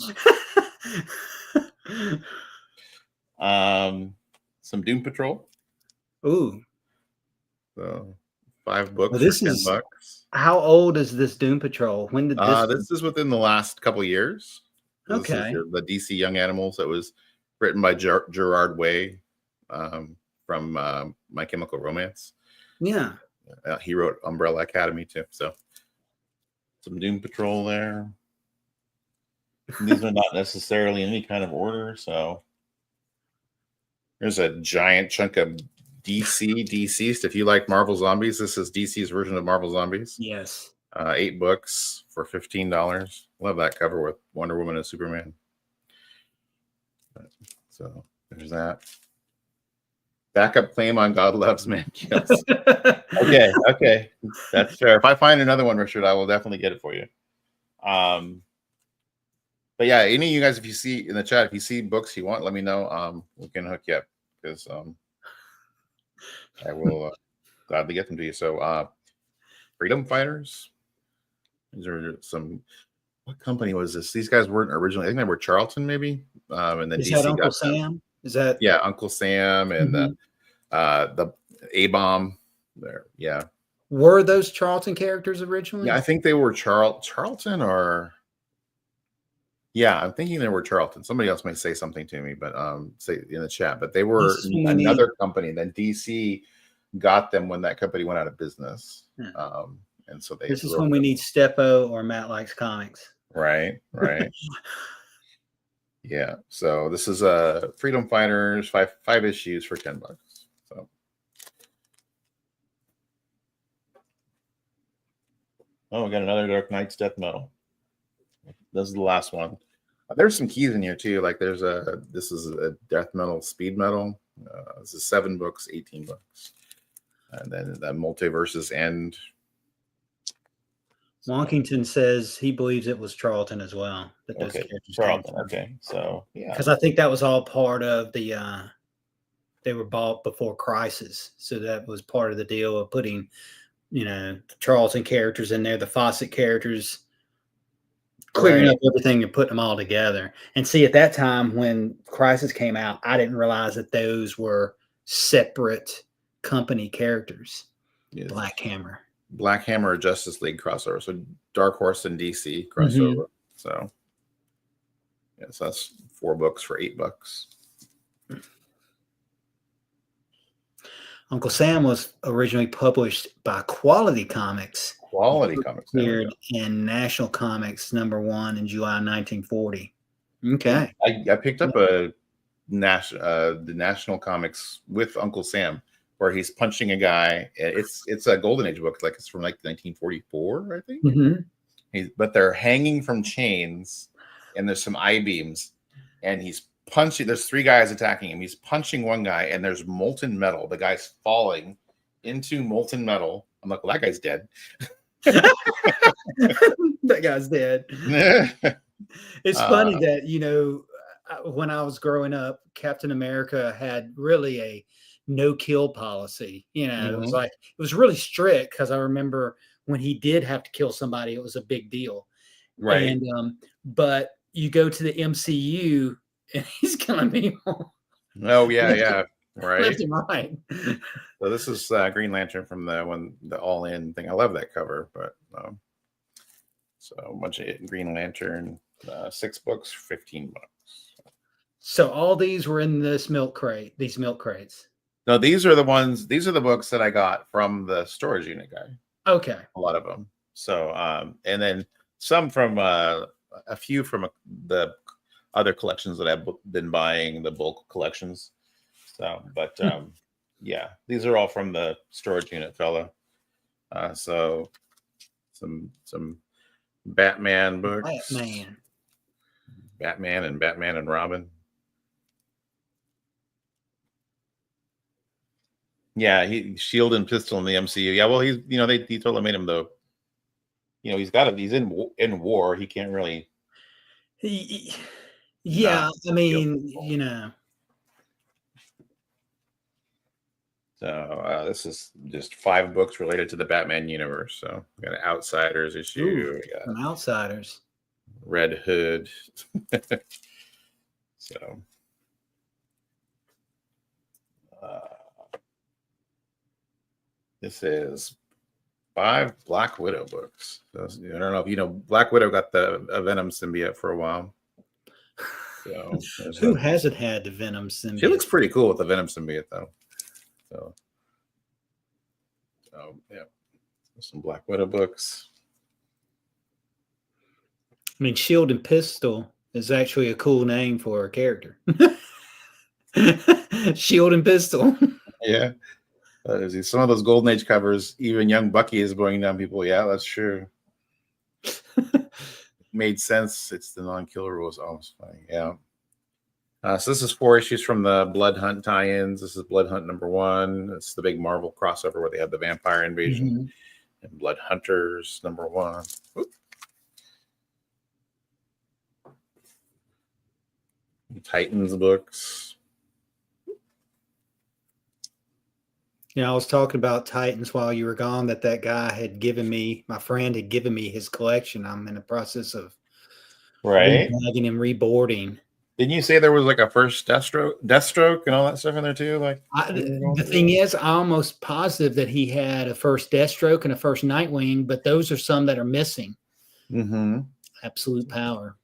Some Doom Patrol. Ooh. So 5 books well, this for $10. How old is this Doom Patrol? When did this? This is within the last couple of years. Okay. This is the DC Young Animals that was written by Gerard Way from My Chemical Romance. Yeah. He wrote Umbrella Academy too. So some Doom Patrol there. These are not necessarily in any kind of order. So there's a giant chunk of Deceased. If you like Marvel Zombies, this is DC's version of Marvel Zombies. Yes. 8 books for $15. Love that cover with Wonder Woman and Superman. So there's that. Backup claim on God Loves, Man Kills. Okay. That's fair. If I find another one, Richard, I will definitely get it for you. But yeah, any of you guys, if you see in the chat, if you see books you want, let me know. We can hook you up because I will gladly get them to you. So Freedom Fighters. These are some. What company was this? These guys weren't originally. I think they were Charlton, maybe. And then is DC that Uncle Sam? Is that? Yeah, Uncle Sam and the A-Bomb. There, yeah. Were those Charlton characters originally? Yeah, I think they were Charlton or. Yeah, I'm thinking they were Charlton. Somebody else may say something to me, but say in the chat. But they were another company. Then DC got them when that company went out of business. And so this is when we need Steppo or Matt Likes Comics. Right. Yeah. So this is Freedom Fighters, five issues for $10. So we got another Dark Knight's Death Metal. This is the last one. There's some keys in here too. Like this is a Death Metal Speed Metal. This is 7 books, 18 bucks. And then the Multiverses End. Wonkington says he believes it was Charlton as well. That those characters Charlton. Okay, so yeah, because I think that was all part of the. They were bought before Crisis, so that was part of the deal of putting, the Charlton characters in there, the Fawcett characters. clearing Right. up everything and putting them all together. And see, at that time when Crisis came out, I didn't realize that those were separate company characters. Yes. Black Hammer. Black Hammer Justice League crossover. So Dark Horse and DC crossover. Mm-hmm. So yes, that's 4 books for $8. Uncle Sam was originally published by Quality Comics. Quality Comics. Appeared in National Comics #1 in July 1940. Okay. I picked up the National Comics with Uncle Sam, where he's punching a guy. It's a Golden Age book, like it's from like 1944, I think. Mm-hmm. But they're hanging from chains, and there's some I-beams, and he's punching. There's 3 guys attacking him. He's punching one guy, and there's molten metal. The guy's falling into molten metal. I'm like, well, that guy's dead. That guy's dead. It's funny that, you know, when I was growing up, Captain America had really a no-kill policy. You know, it was like, it was really strict, because I remember when he did have to kill somebody, it was a big deal. Right. And but you go to the MCU and he's killing people. Oh yeah, right. Left and right. So this is Green Lantern from the All In thing. I love that cover, but so a bunch of Green Lantern, 6 books, $15. So all these were in this milk crate. These milk crates. No, these are the ones. These are the books that I got from the storage unit guy. Okay. A lot of them. So and then some from a few from the other collections that I've been buying, the bulk collections. So, but yeah, these are all from the storage unit fella. So some Batman books. Batman and Robin. Yeah, Shield and Pistol in the MCU. Yeah, well, he's, you know, he totally made him you know, he's in war. He can't really. Yeah, I mean, you know. So this is just 5 books related to the Batman universe. So we got an Outsiders issue. Ooh, we got some Outsiders. Red Hood. So this is 5 Black Widow books. So, I don't know if you know, Black Widow got the Venom symbiote for a while. So who hasn't had the Venom symbiote? She looks pretty cool with the Venom symbiote, though. So yeah, some Black Widow books. I mean, Shield and Pistol is actually a cool name for a character. Shield and Pistol. Yeah. Some of those Golden Age covers, even young Bucky is blowing down people. Yeah, that's true. Made sense. It's the non-killer rules. Oh, it's funny. Yeah. So this is 4 issues from the Blood Hunt tie-ins. This is Blood Hunt #1. It's the big Marvel crossover where they had the vampire invasion. And Blood Hunters #1. Oop. Titans books. You know, I was talking about Titans while you were gone, that guy had given me, my friend had given me his collection. I'm in the process of reblagging and reboarding. Didn't you say there was like a first Deathstroke and all that stuff in there too? Like the thing is, I'm almost positive that he had a first Deathstroke and a first Nightwing, but those are some that are missing. Absolute Power.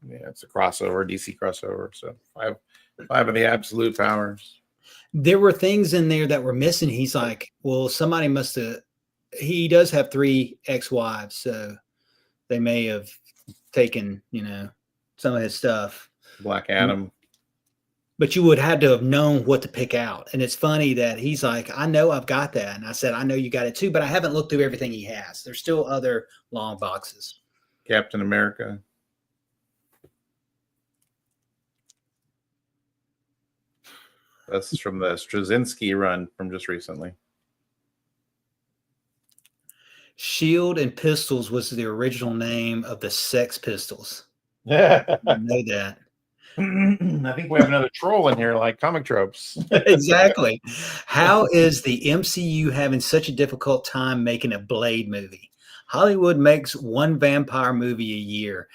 Yeah, it's a crossover, DC crossover. So 5 of the Absolute Powers. There were things in there that were missing. He's like, well, somebody must have. He does have 3 ex-wives, so they may have taken, you know, some of his stuff. Black Adam. But you would have to have known what to pick out. And it's funny that he's like, I know I've got that. And I said, I know you got it too, but I haven't looked through everything he has. There's still other long boxes. Captain America. That's from the Straczynski run from just recently. Shield and Pistols was the original name of the Sex Pistols. I know that. I think we have another troll in here, like comic tropes. Exactly. How is the MCU having such a difficult time making a Blade movie? Hollywood makes one vampire movie a year.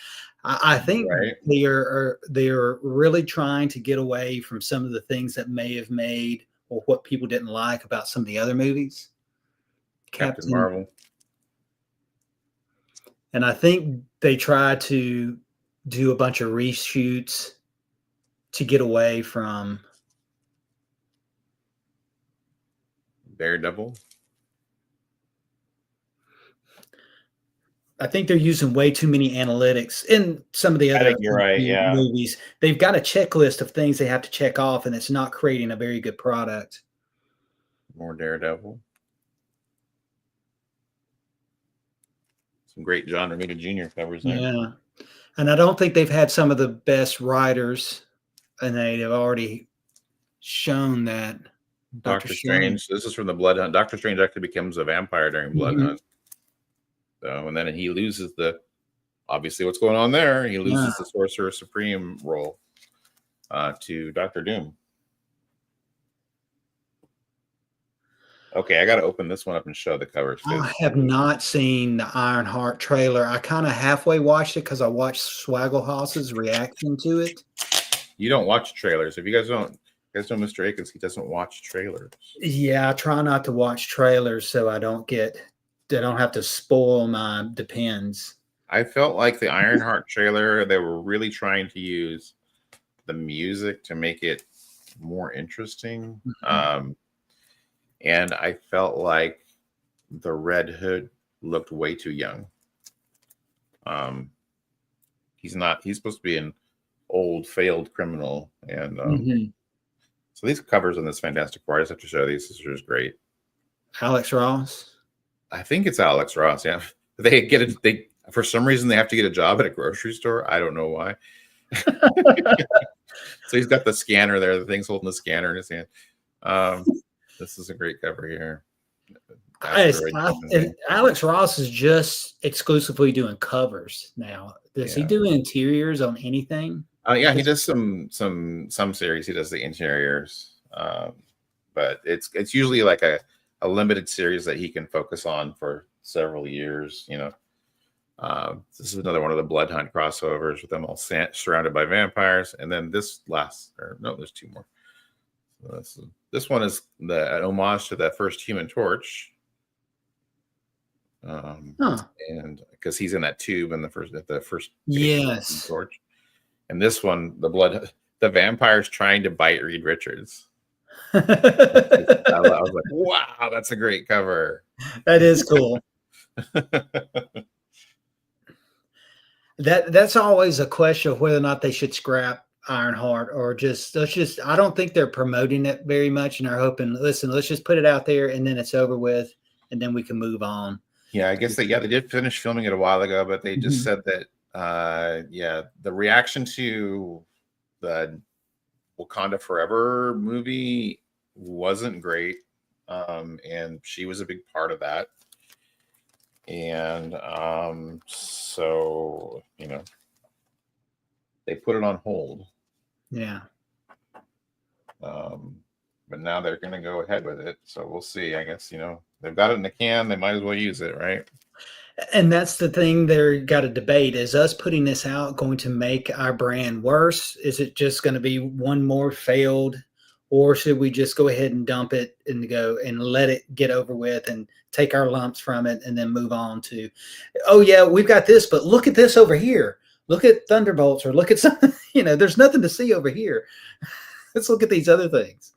I think Right. they are really trying to get away from some of the things that may have made or what people didn't like about some of the other movies. Captain Captain, Marvel. and I think they try to do a bunch of reshoots to get away from. Daredevil. I think they're using way too many analytics in some of the I other think you're right. Yeah. movies. They've got a checklist of things they have to check off, and it's not creating a very good product. More Daredevil. Some great John Romita Jr. covers there. Yeah. And I don't think they've had some of the best writers, and they have already shown that. Doctor Strange. This is from the Blood Hunt. Doctor Strange actually becomes a vampire during Blood Hunt. So, and then he loses obviously what's going on there. He loses the Sorcerer Supreme role to Doctor Doom. Okay, I got to open this one up and show the covers. I have not seen the Ironheart trailer. I kind of halfway watched it because I watched Swagglehouse's reaction to it. You don't watch trailers. If you guys know Mr. Akins, he doesn't watch trailers. Yeah, I try not to watch trailers so I don't have to spoil my depends. I felt like the Ironheart trailer, they were really trying to use the music to make it more interesting. And I felt like the Red Hood looked way too young. He's supposed to be an old, failed criminal. And so these covers on this Fantastic Four, I just have to show these. This is just great. Alex Ross? I think it's Alex Ross, yeah. They for some reason they have to get a job at a grocery store. I don't know why. So he's got the scanner there. The thing's holding the scanner in his hand. This is a great cover here. Alex Ross is just exclusively doing covers now. Does he do interiors on anything? Yeah, he does some series. He does the interiors, but it's usually like a limited series that he can focus on for several years. This is another one of the Blood Hunt crossovers with them all surrounded by vampires. And then there's two more. So this one is an homage to that first Human Torch. And because he's in that tube in the first yes Torch. And this one, the vampire's trying to bite Reed Richards. I was like, wow, that's a great cover. That is cool. That's always a question of whether or not they should scrap Ironheart or I don't think they're promoting it very much, and they're hoping, listen, let's just put it out there and then it's over with and then we can move on. Yeah, I guess they did finish filming it a while ago, but they just said that the reaction to the Wakanda Forever movie wasn't great. And she was a big part of that. And so, they put it on hold. Yeah. But now they're going to go ahead with it. So we'll see. I guess, they've got it in the can. They might as well use it, right? And that's the thing they're got to debate. Is us putting this out going to make our brand worse? Is it just going to be one more failed? Or should we just go ahead and dump it and go and let it get over with and take our lumps from it and then move on to, oh, yeah, we've got this, but look at this over here. Look at Thunderbolts or look at something, there's nothing to see over here. Let's look at these other things.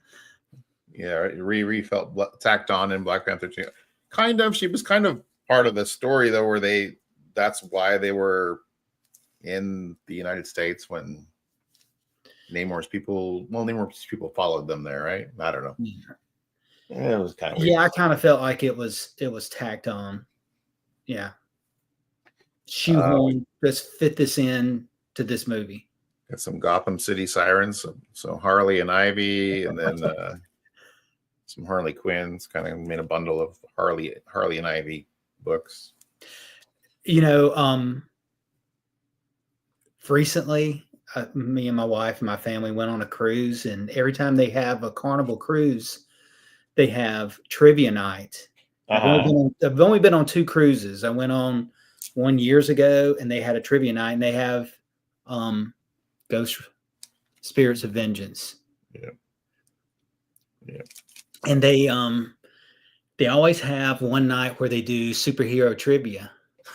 Yeah, Riri felt tacked on in Black Panther 2. Kind of. She was kind of part of the story, though, where that's why they were in the United States when Namor's people followed them there, right? I don't know. Yeah, it was kind of weird. Yeah, I kind of felt like it was tacked on. Yeah. Shoehorn, let's fit this in to this movie. Got some Gotham City sirens, so Harley and Ivy, and then some Harley Quinns. Kind of made a bundle of Harley and Ivy books. Recently, me and my wife and my family went on a cruise, and every time they have a Carnival cruise, they have trivia night. I've only been on 2 cruises. I went on one years ago, and they had a trivia night, and they have Ghost Spirits of Vengeance. Yeah. Yeah. And they always have one night where they do superhero trivia.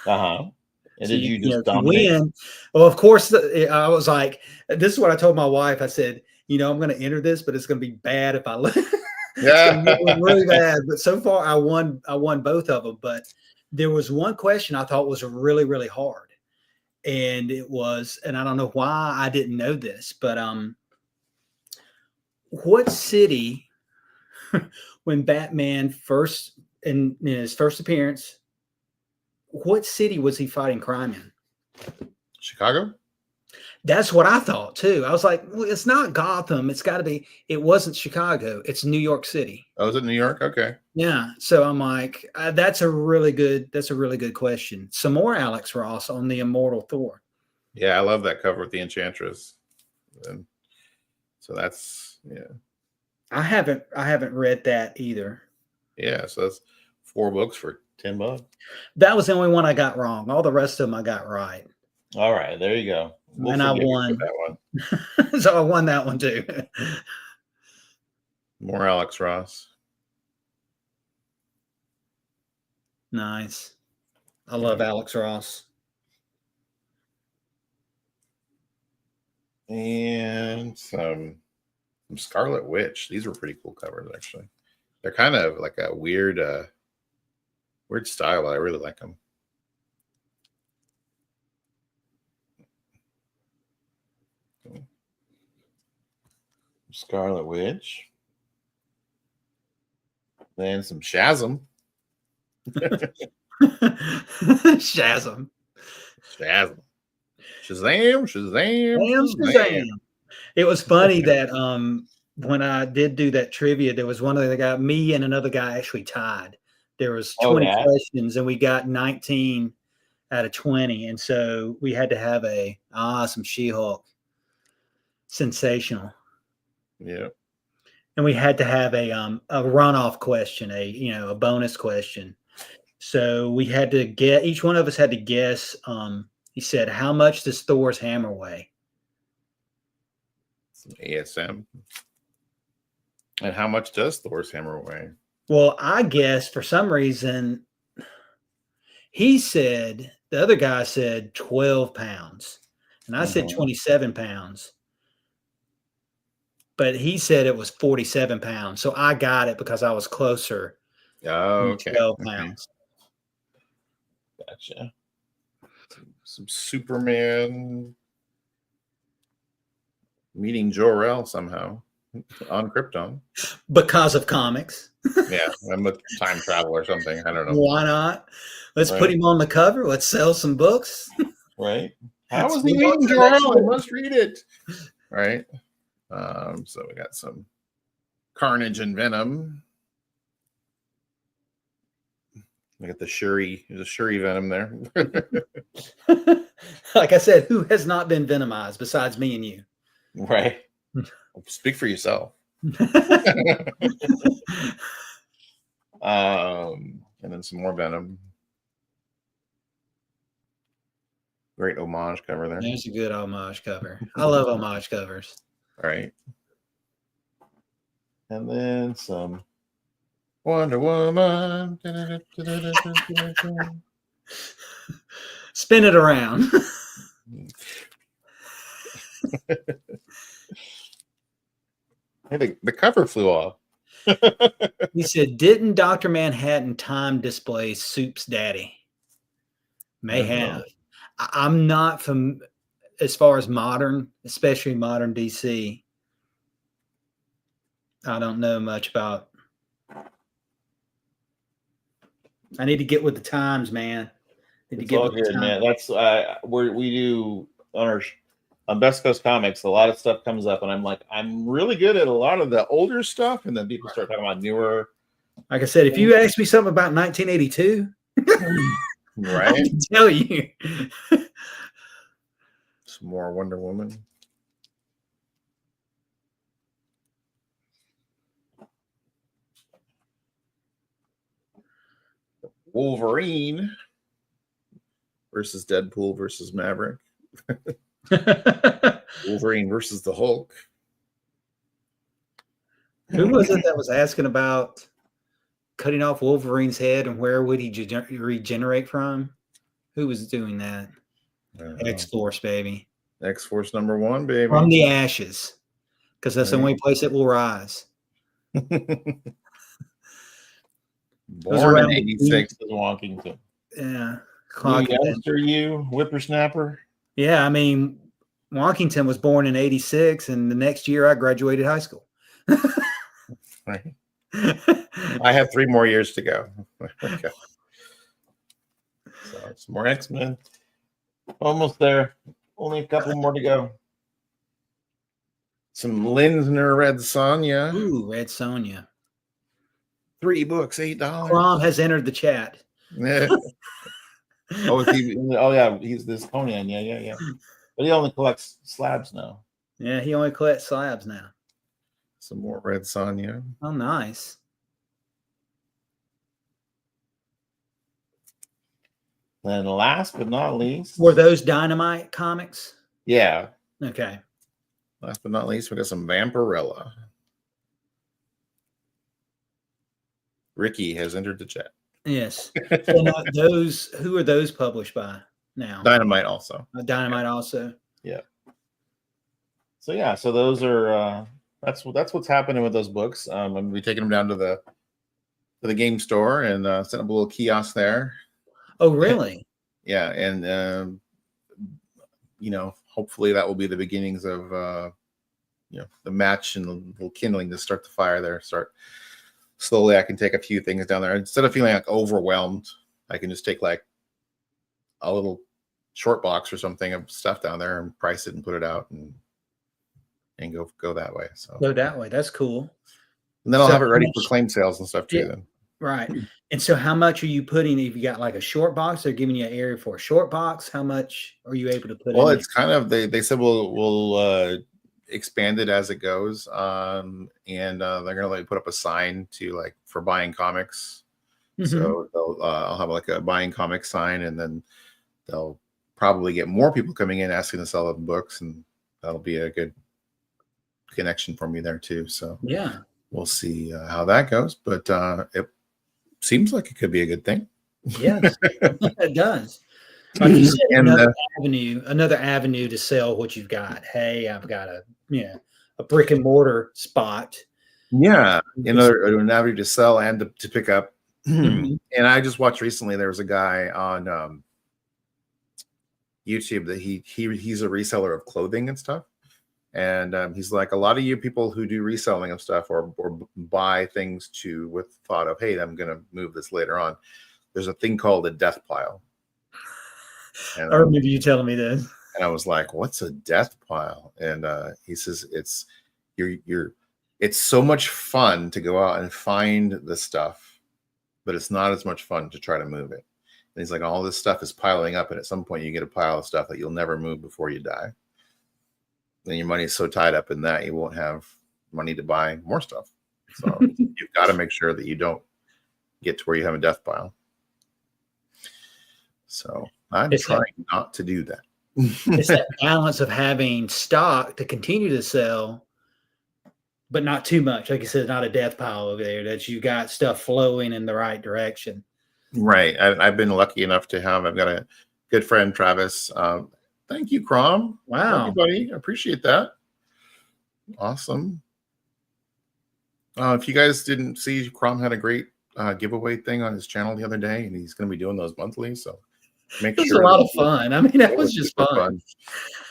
And So did you just dominate? Win. Well, of course, I was like, this is what I told my wife. I said, I'm going to enter this, but it's going to be bad if I lose. It's going to be really bad. But so far, I won both of them. But there was one question I thought was really, really hard. And it was, and I don't know why I didn't know this, but what city, when Batman first, in his first appearance, what city was he fighting crime in? Chicago? That's what I thought too. I was like, well, it's not Gotham. It's got to be. It wasn't Chicago. It's New York City. Oh, is it New York? Okay. Yeah. So I'm like, that's a really good question. Some more Alex Ross on the Immortal Thor. Yeah, I love that cover with the Enchantress. And so that's I haven't read that either. Yeah, so that's 4 books for $10. That was the only one I got wrong. All the rest of them I got right. All right, there you go. And I won that one. So I won that one too. More Alex Ross. Nice. I love Alex Ross. And some Scarlet Witch. These were pretty cool covers, actually. They're kind of like a weird style. I really like them. Scarlet Witch. Then some Shazam. Shazam. Shazam. It was funny that when I did do that trivia, there was one of the guy, me and another guy actually tied. There was 20 questions and we got 19 out of 20. And so we had to have some She-Hulk. Sensational. Yeah. And we had to have a runoff question, a bonus question. So we had to get, each one of us had to guess. He said, how much does Thor's hammer weigh? Some ASM. And how much does Thor's hammer weigh? Well, I guess for some reason, the other guy said 12 pounds. And I said 27 pounds. But he said it was 47 pounds. So I got it because I was closer. Oh, okay. 12 pounds. Gotcha. Some Superman meeting Jor-El somehow on Krypton. Because of comics. Yeah, I'm a time travel or something. I don't know. Why not? Let's put him on the cover. Let's sell some books. Right. How was he meeting Jor-El? I must read it. Right. So we got some Carnage and Venom. We got the Shuri. There's a Shuri Venom there. Like I said, who has not been venomized besides me and you? Right. Speak for yourself. And then some more Venom. Great homage cover there. There's a good homage cover. I love homage covers. Right. And then some Wonder Woman. Spin it around. Hey, the cover flew off. He said, didn't Dr. Manhattan time displace Soup's daddy? May have. I'm not from, as far as modern, especially modern DC. I don't know much about. I need to get with the times, man. It's all good, man. That's we do on Best Coast Comics. A lot of stuff comes up, and I'm like, I'm really good at a lot of the older stuff, and then people start talking about newer. Like I said, if you ask me something about 1982, right, I can tell you. Some more Wonder Woman. Wolverine versus Deadpool versus Maverick. Wolverine versus the Hulk. Who was it that was asking about cutting off Wolverine's head and where would he regenerate from? Who was doing that? X-Force, baby. X-Force #1, baby. From the ashes, because that's the only place it will rise. Born in '86 in Wonkington. Yeah. You youngster, you whippersnapper. Yeah, I mean, Wonkington was born in '86, and the next year I graduated high school. Right. I have 3 more years to go. Okay. So some more X-Men. Almost there. Only a couple more to go. Some Linsner Red Sonja. Ooh, Red Sonja. 3 books, $8. Crom has entered the chat. Oh, yeah, he's this Conan. Yeah. But he only collects slabs now. Yeah, he only collects slabs now. Some more Red Sonja. Oh, nice. And last but not least, Were those Dynamite comics? Yeah. Okay. Last but not least, we got some Vampirella. Ricky has entered the chat. Yes. So now those, who are those published by now? Dynamite also. Dynamite also. Yeah. So yeah, so those are that's what's happening with those books. I'm gonna be taking them down to the game store and set up a little kiosk there. Oh, really? Yeah, and hopefully that will be the beginnings of the match and the little kindling to start the fire there. Start slowly. I can take a few things down there instead of feeling like overwhelmed. I can just take like a little short box or something of stuff down there and price it and put it out and go that way. So Go that way. That's cool. And then I'll have it ready for claim sales and stuff too. Yeah. Then. Right. And so how much are you putting, if you got like a short box, they're giving you an area for a short box, how much are you able to put Well, in it's kind of, they said we'll expand it as it goes. And they're going to let me put up a sign to like for buying comics. Mm-hmm. So I'll have like a buying comics sign, and then they'll probably get more people coming in asking to sell them books, and that'll be a good connection for me there too. So yeah, we'll see how that goes, but it seems like it could be a good thing. Yes, it does. Like you said, And another avenue to sell what you've got. Hey, I've got a brick and mortar spot. Yeah, an avenue to sell and to pick up. Mm-hmm. And I just watched recently, there was a guy on YouTube that he's a reseller of clothing and stuff. And he's like, a lot of you people who do reselling of stuff or buy things with thought of, hey, I'm going to move this later on. There's a thing called a death pile. And, I remember you telling me this. And I was like, what's a death pile? And he says, it's so much fun to go out and find the stuff, but it's not as much fun to try to move it. And he's like, all this stuff is piling up, and at some point you get a pile of stuff that you'll never move before you die. Then your money is so tied up in that you won't have money to buy more stuff. So you've got to make sure that you don't get to where you have a death pile. So I'm trying not to do that. It's that balance of having stock to continue to sell, but not too much. Like you said, not a death pile over there, that you got stuff flowing in the right direction. Right. I've been lucky enough to I've got a good friend, Travis. Thank you, Crom. Wow. Everybody, I appreciate that. Awesome. If you guys didn't see, Crom had a great giveaway thing on his channel the other day, and he's going to be doing those monthly. So it was a lot of fun. I mean, that was just fun.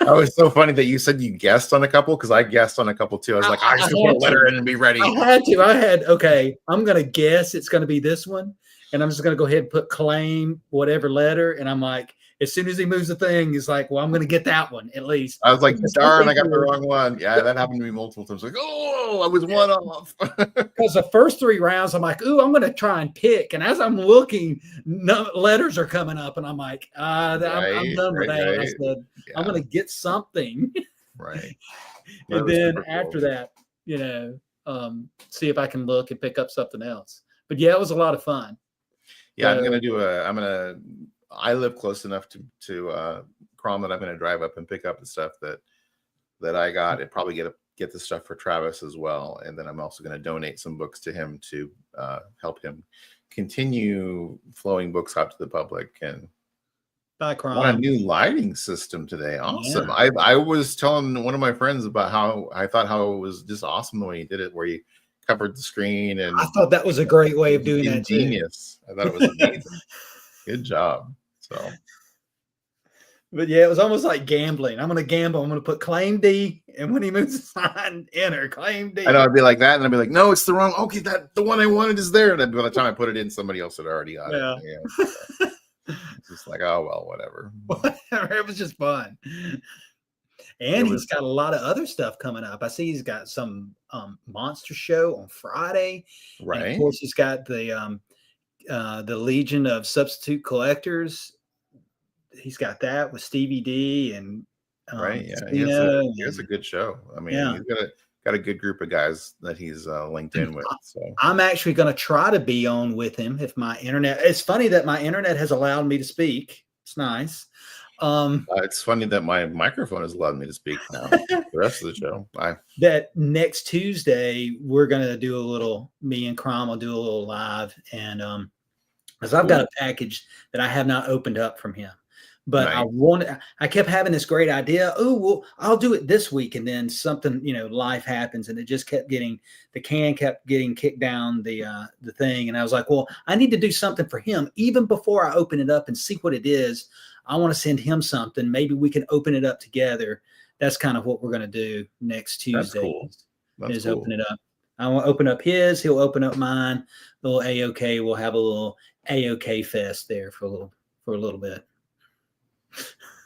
That was so funny that you said you guessed on a couple, because I guessed on a couple too. I was like, I just put a letter in and be ready. Okay, I'm going to guess it's going to be this one, and I'm just going to go ahead and put claim whatever letter. And I'm like, as soon as he moves the thing, he's like, well, I'm going to get that one at least. I was like, darn, I got the wrong one. Yeah, that happened to me multiple times. Like, oh, I was one off. Because the first 3 rounds, I'm like, ooh, I'm going to try and pick. And as I'm looking, letters are coming up. And I'm like, I'm done with that. I said, I'm going to get something. Right. And then after that, see if I can look and pick up something else. But yeah, it was a lot of fun. Yeah, I'm So- gonna do a. I'm gonna. I live close enough to Crom that I'm gonna drive up and pick up the stuff that I got, and probably get the stuff for Travis as well. And then I'm also gonna donate some books to him to help him continue flowing books out to the public. And Bye, I want a Crom. new lighting system today. Awesome. Yeah. I was telling one of my friends about how I thought how it was just awesome the way he did it, where he covered the screen, and I thought that was a great way of doing that too. ingenious. I thought it was amazing. Good job. So But yeah, it was almost like gambling. I'm going to gamble. I'm going to put claim D, and when he moves the sign, enter claim D. I know I'd be like that, and I'd be like, no, it's the wrong. Okay, that the one I wanted is there. And then by the time I put it in, somebody else had already got it. Yeah. It's just like, oh well, whatever. It was just fun. And he's got a lot of other stuff coming up. I see he's got some monster show on Friday. Right. And of course, he's got the Legion of Substitute Collectors. He's got that with Stevie D and Right. Yeah. He has a good show. I mean, Yeah. he's got a good group of guys that he's linked in with. So I'm actually going to try to be on with him if my internet. It's funny that my internet has allowed me to speak. It's nice. It's funny that my microphone has allowed me to speak now. The rest of the show, that next Tuesday we're going to do a little. Me and Crom will do a little live, and because I've got a package that I have not opened up from him. But Nice. I kept having this great idea. Oh, well, I'll do it this week. And then something, life happens, and it just kept getting kicked down the thing. And I was like, well, I need to do something for him even before I open it up and see what it is. I want to send him something. Maybe we can open it up together. That's kind of what we're going to do next Tuesday. That's cool. Open it up. I want to open up his. He'll open up mine. Little AOK. We'll have a little AOK fest there for a little bit.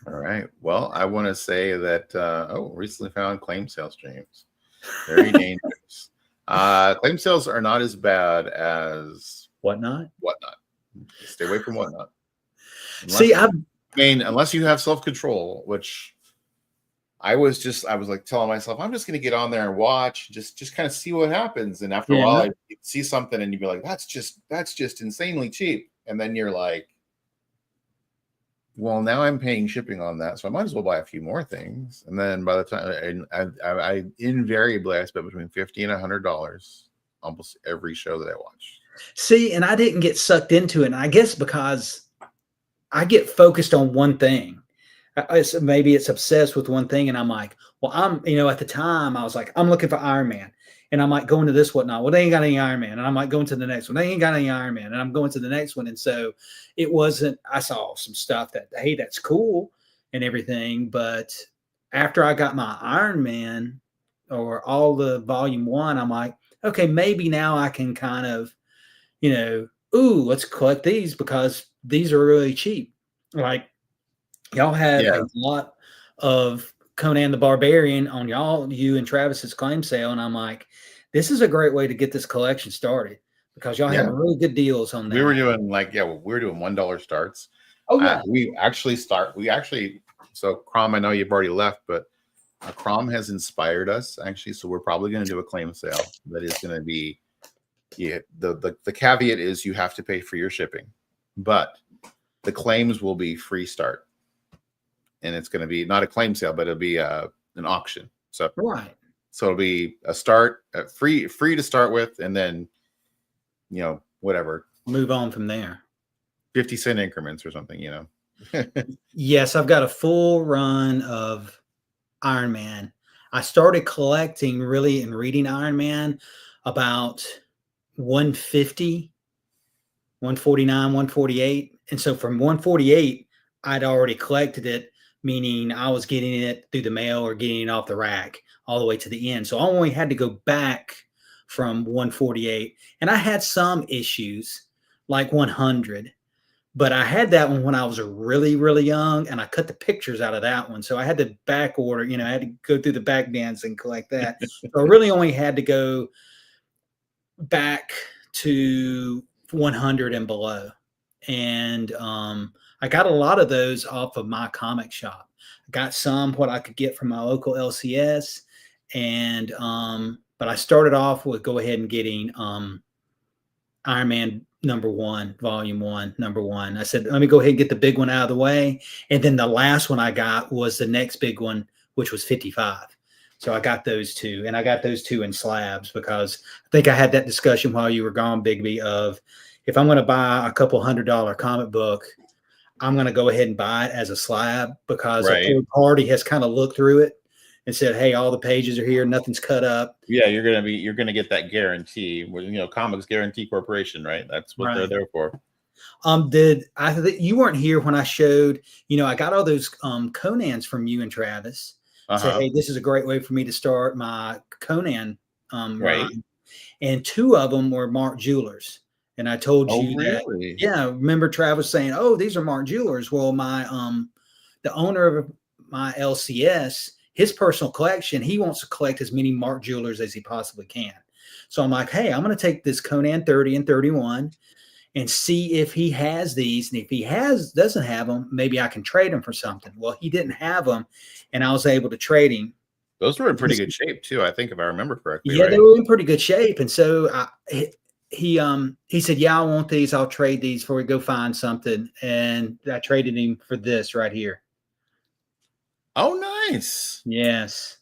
All right. Well, I want to say that recently found claim sales streams. Very dangerous. Claim sales are not as bad as Whatnot. Stay away from Whatnot. Unless you have self-control, which I was like telling myself, I'm just going to get on there and watch, just kind of see what happens. And after a while, you'd see something and you'd be like, that's just insanely cheap. And then you're like, well, now I'm paying shipping on that, so I might as well buy a few more things. And then by the time I invariably I spent between $50 and $100 almost every show that I watch. See, and I didn't get sucked into it. And I guess because I get focused on one thing. Maybe it's obsessed with one thing, and I'm like, well, at the time I was like, I'm looking for Iron Man. And I might go into this Whatnot. Well, they ain't got any Iron Man. And I might go into the next one. They ain't got any Iron Man. And I'm going to the next one. And so it wasn't, I saw some stuff that, hey, that's cool and everything. But after I got my Iron Man or all the volume 1, I'm like, okay, maybe now I can kind of, let's collect these because these are really cheap. Like y'all had a lot of Conan the Barbarian on you and Travis's claim sale. And I'm like, this is a great way to get this collection started because y'all have really good deals on that. We were doing we're doing $1 starts. Oh yeah. So Crom, I know you've already left, but Crom has inspired us actually. So we're probably going to do a claim sale that is going to be, the caveat is you have to pay for your shipping, but the claims will be free start. And it's going to be not a claim sale, but it'll be an auction. So So it'll be a start free to start with, and then whatever. Move on from there. 50-cent increments or something, Yes, I've got a full run of Iron Man. I started collecting really and reading Iron Man about 150, 149, 148. And so from 148, I'd already collected it, meaning I was getting it through the mail or getting it off the rack all the way to the end. So I only had to go back from 148. And I had some issues like 100, but I had that one when I was really, really young, and I cut the pictures out of that one. So I had to back order, I had to go through the back bins and collect that. So I really only had to go back to 100 and below. And I got a lot of those off of my comic shop. I got some what I could get from my local LCS, and but I started off with go ahead and getting Iron Man volume 1, number 1. I said, let me go ahead and get the big one out of the way. And then the last one I got was the next big one, which was 55. So I got those two, and I got those two in slabs because I think I had that discussion while you were gone, Bigby, of if I'm going to buy a couple $100 comic book, I'm going to go ahead and buy it as a slab because a third party has kind of looked through it and said, hey, all the pages are here, nothing's cut up. Yeah, you're gonna get that guarantee. Comics Guarantee Corporation, right? That's what they're there for. You weren't here when I showed, I got all those Conans from you and Travis. Say, hey, this is a great way for me to start my Conan run. And 2 of them were Mark Jewelers. And I told you really? that, remember Travis saying, oh, these are Mark Jewelers. Well, my the owner of my LCS, his personal collection, he wants to collect as many Mark Jewelers as he possibly can. So I'm like, hey, I'm going to take this Conan 30 and 31 and see if he has these. And if he doesn't have them, maybe I can trade them for something. Well, he didn't have them, and I was able to trade him. Those were in pretty good shape too, I think, if I remember correctly. Yeah, they were in pretty good shape. And so he said, yeah, I want these. I'll trade these before we go find something. And I traded him for this right here. Oh, nice. Yes.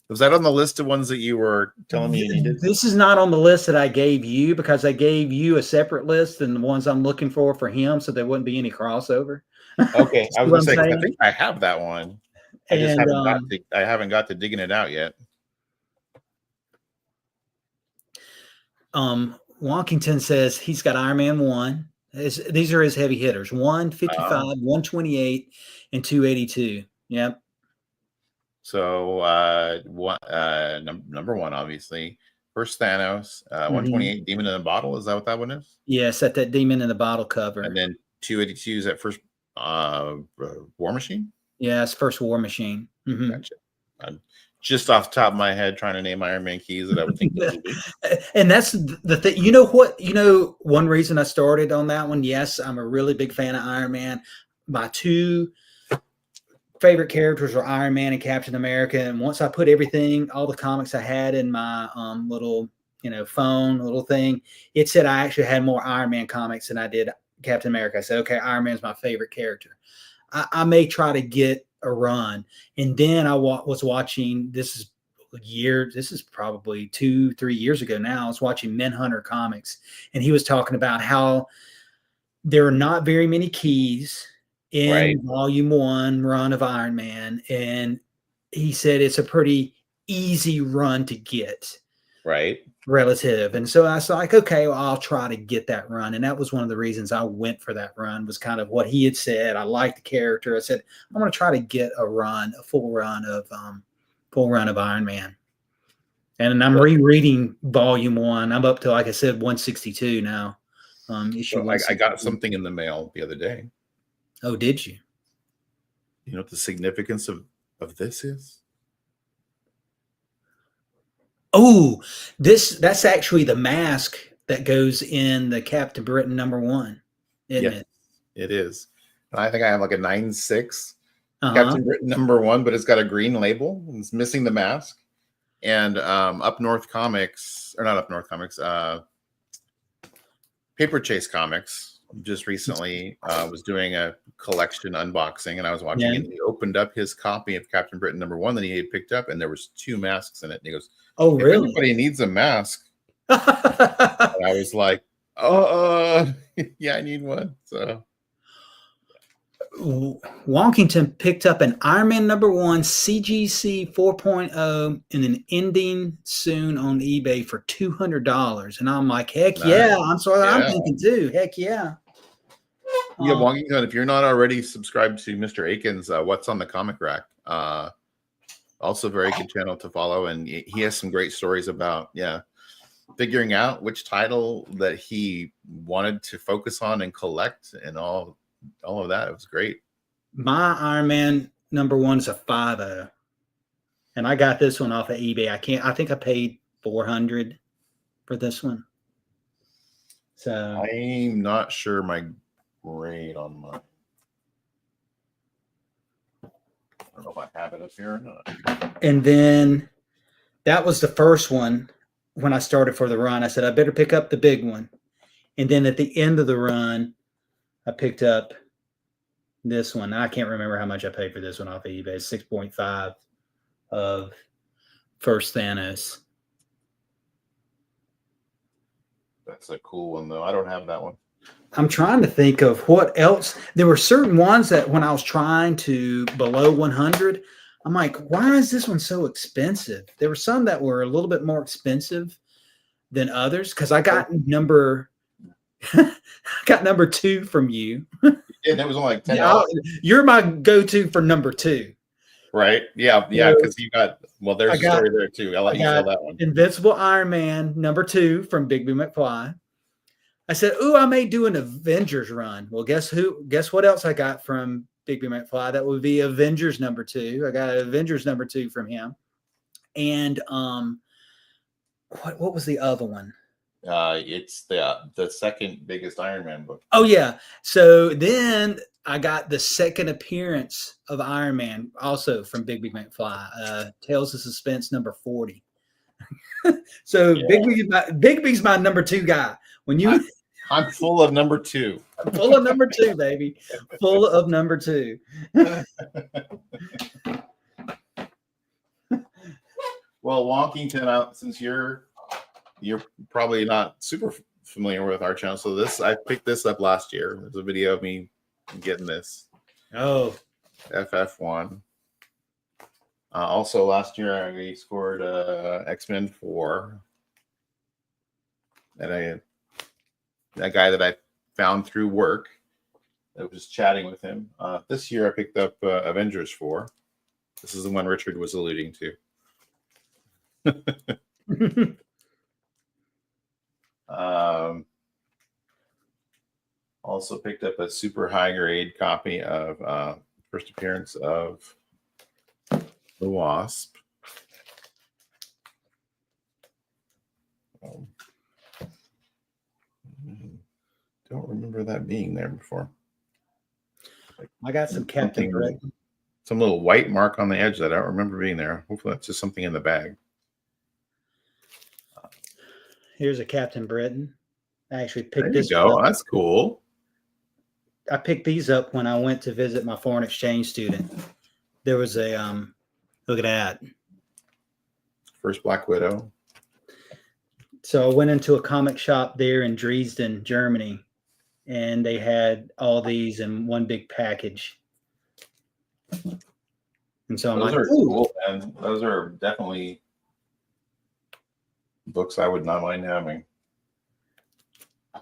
Was that on the list of ones that you were telling me you needed? This is not on the list that I gave you because I gave you a separate list than the ones I'm looking for him, so there wouldn't be any crossover. Okay, I was going to say, I think I have that one. I just haven't got to digging it out yet. Wonkington says he's got Iron Man 1. These are his heavy hitters: 155, 128, and 282. Yep. So number 1, obviously, first Thanos, 128 Demon in a Bottle. Is that what that one is? Yes, that Demon in the Bottle cover. And then 282 is that first War Machine. Yes, first War Machine. Mm-hmm. Gotcha. I'm just off the top of my head trying to name Iron Man keys that I would think. And that's the thing. One reason I started on that one. Yes, I'm a really big fan of Iron Man. My 2 favorite characters were Iron Man and Captain America. And once I put all the comics I had in my little, phone, little thing, it said I actually had more Iron Man comics than I did Captain America. I said, okay, Iron Man's my favorite character. I may try to get a run. And then I was watching, this is probably 2-3 years ago now. I was watching Manhunter Comics, and he was talking about how there are not very many keys in volume 1 run of Iron Man. And he said it's a pretty easy run to get. Right. Relative. And so I was like, okay, well, I'll try to get that run. And that was one of the reasons I went for that run, was kind of what he had said. I liked the character. I said, I'm going to try to get a full run of Iron Man. And I'm rereading volume 1. I'm up to, like I said, 162 now. Issue. So I got something in the mail the other day. Oh, did you? You know what the significance of this is? Oh, that's actually the mask that goes in the Captain Britain #1, isn't it? It is. And I think I have like a 9.6 Captain Britain #1, but it's got a green label. It's missing the mask. And Up North Comics, or not Up North Comics, Paper Chase Comics just recently was doing a collection unboxing, and I was watching it, and he opened up his copy of Captain Britain #1 that he had picked up, and there was 2 masks in it. And he goes, oh, really? Everybody needs a mask. And I was like, yeah, I need one. So Wonkington picked up an Iron Man #1 CGC 4.0 and an ending soon on eBay for $200. And I'm like, heck yeah. I'm sorry, I'm thinking too. Heck yeah. Yeah, Wonkington, if you're not already subscribed to Mr. Aiken's What's on the Comic Rack, also very good channel to follow. And he has some great stories about, figuring out which title that he wanted to focus on and collect and all of that. It was great. My Iron Man #1 is a 5.0, and I got this one off of eBay. I think I paid $400 for this one. So I'm not sure my grade on mine. I don't know if I have it up here or not. And then that was the first one when I started for the run. I said, I better pick up the big one. And then at the end of the run, I picked up this one. I can't remember how much I paid for this one off of eBay. 6.5 of First Thanos. That's a cool one, though. I don't have that one. I'm trying to think of what else. There were certain ones that when I was trying to below 100, I'm like, why is this one so expensive? There were some that were a little bit more expensive than others because I got number 2 from you. And it was only like $10. Yeah, you're my go-to for number 2. Right? Yeah, because you got, well, there's a story there too. I'll let you tell that one. Invincible Iron Man number 2 from Bigby McFly. I said, "Ooh, I may do an Avengers run." Well, guess what else I got from Bigby McFly? That would be Avengers number 2. I got Avengers number 2 from him. And what was the other one? It's the second biggest Iron Man book. Oh yeah. So then I got the second appearance of Iron Man, also from Big McFly. Tales of Suspense number 40. So yeah. Big Big's my number 2 guy. When you, I'm full of number 2. I'm full of number 2, baby. Full of number 2. Well, Wonkington, since you're probably not super familiar with our channel, so I picked this up last year. There's a video of me getting this. Oh, FF1. Also, last year I scored X-Men 4. And that guy that I found through work, I was chatting with him. This year I picked up Avengers 4. This is the one Richard was alluding to. Also picked up a super high grade copy of first appearance of the Wasp. Don't remember that being there before. I got some Captain Britain. Some little white mark on the edge that I don't remember being there. Hopefully that's just something in the bag. Here's a Captain Britain. I actually picked this up. Up. That's cool. I picked these up when I went to visit my foreign exchange student. There was a look at that. First Black Widow. So I went into a comic shop there in Dresden, Germany, and they had all these in one big package. And so I'm those like, are cool, man. Those are definitely books I would not mind having.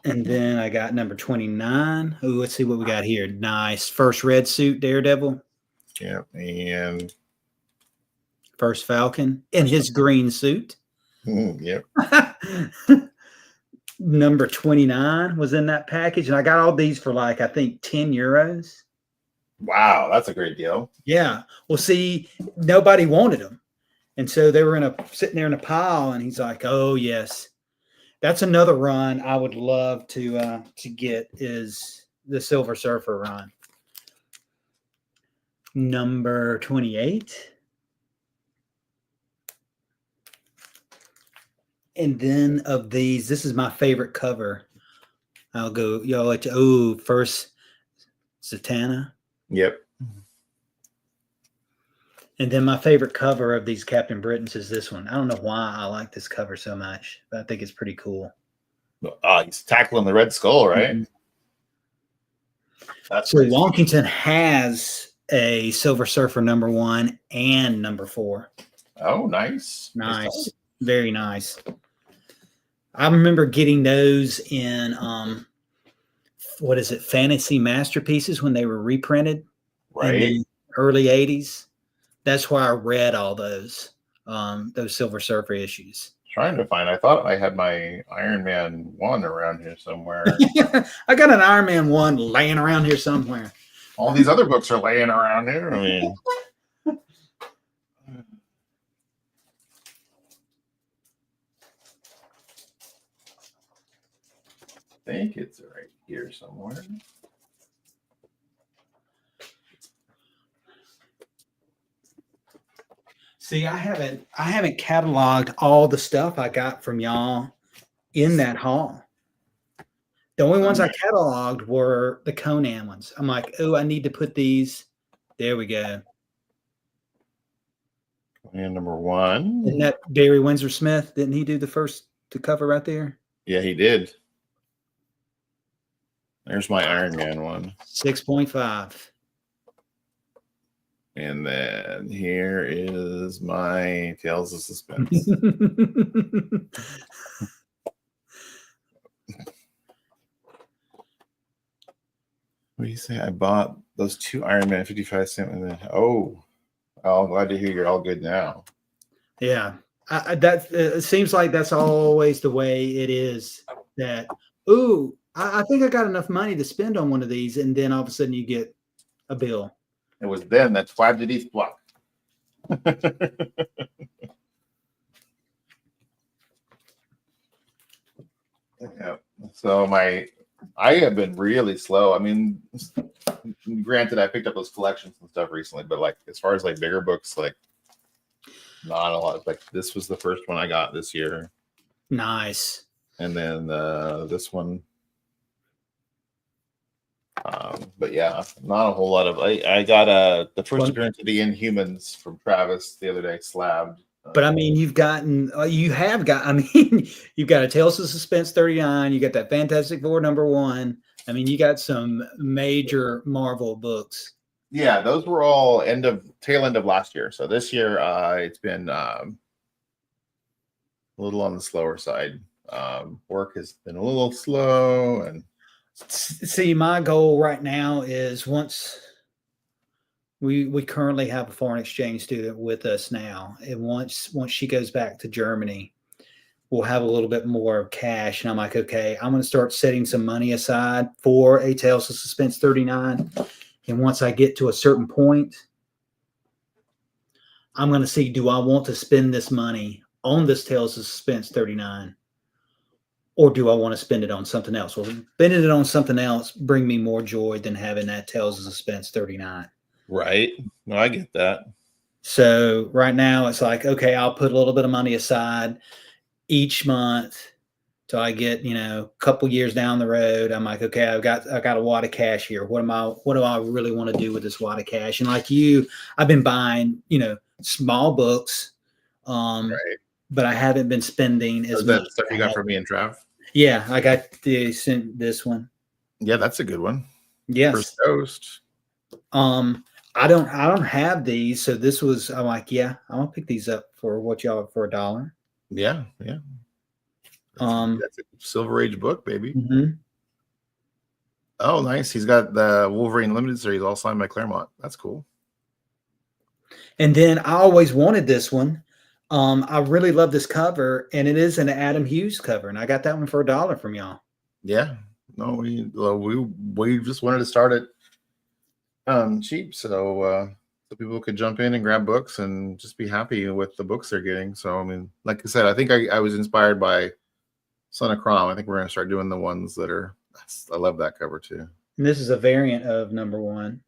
And then I got number 29. Oh, let's see what we got here. Nice. First red suit, Daredevil. Yeah. And first Falcon in his green suit. Yep. Number 29 was in that package. And I got all these for like, I think 10 euros. Wow. That's a great deal. Yeah. Well, see, nobody wanted them. And so they were sitting there in a pile, and he's like, "Oh yes, that's another run I would love to get is the Silver Surfer run." Number 28, and then of these, this is my favorite cover. I'll go. Y'all like to? Oh, first Zatanna. Yep. And then my favorite cover of these Captain Britons is this one. I don't know why I like this cover so much, but I think it's pretty cool. He's tackling the Red Skull, right? Mm-hmm. So Wonkington has a Silver Surfer number 1 and number 4. Oh, nice. Nice. Very nice. I remember getting those in, what is it, Fantasy Masterpieces when they were reprinted. Right. In the early 80s. That's why I read all those Silver Surfer issues. Trying to find. I thought I had my Iron Man 1 around here somewhere. I got an Iron Man 1 laying around here somewhere. All these other books are laying around here. I mean, I think it's right here somewhere. See, I haven't cataloged all the stuff I got from y'all in that haul. The only ones I cataloged were the Conan ones. I'm like, oh, I need to put these. There we go. And number 1. Isn't that Barry Windsor Smith? Didn't he do the cover right there? Yeah, he did. There's my Iron Man one. 6.5. And then here is my Tales of Suspense. What do you say? I bought those 2 Iron Man 55-cent, and then I'm glad to hear you're all good now. Yeah, that it seems like that's always the way it is. That I think I got enough money to spend on one of these, and then all of a sudden you get a bill. It was then that tragedy struck. Yeah. So I have been really slow. I mean, granted, I picked up those collections and stuff recently, but like as far as like bigger books, like not a lot. Like this was the first one I got this year. Nice. And then this one. But yeah, not a whole lot of. I got the first appearance of the Inhumans from Travis the other day, slabbed. But I mean, you have got. I mean, you've got a Tales of Suspense 39. You got that Fantastic Four #1. I mean, you got some major Marvel books. Yeah, those were all tail end of last year. So this year, it's been a little on the slower side. Work has been a little slow, and see, my goal right now is once we currently have a foreign exchange student with us now, and once she goes back to Germany, we'll have a little bit more cash. And I'm like, okay, I'm going to start setting some money aside for a Tales of Suspense 39. And once I get to a certain point, I'm going to see, do I want to spend this money on this Tales of Suspense 39? Or do I want to spend it on something else? Well, spending it on something else bring me more joy than having that Tales of Suspense 39. Right. No, I get that. So right now it's like, okay, I'll put a little bit of money aside each month till I get, a couple years down the road. I'm like, okay, I got a wad of cash here. What do I really want to do with this wad of cash? And like you, I've been buying, small books. Right. But I haven't been spending as much. That stuff you got from me and Trav? Yeah, I got this one. Yeah, that's a good one. Yes. First Ghost. I don't have these, so this was. I'm like, yeah, I'm gonna pick these up for for $1. Yeah. That's a Silver Age book, baby. Mm-hmm. Oh, nice. He's got the Wolverine Limited series all signed by Claremont. That's cool. And then I always wanted this one. I really love this cover, and it is an Adam Hughes cover, and I got that one for $1 from y'all. Yeah. No, we just wanted to start it cheap, so people could jump in and grab books and just be happy with the books they're getting. So I mean, like I said, I think I was inspired by Son of Crom. I think we're gonna start doing the ones that are. I love that cover too. And this is a variant of #1.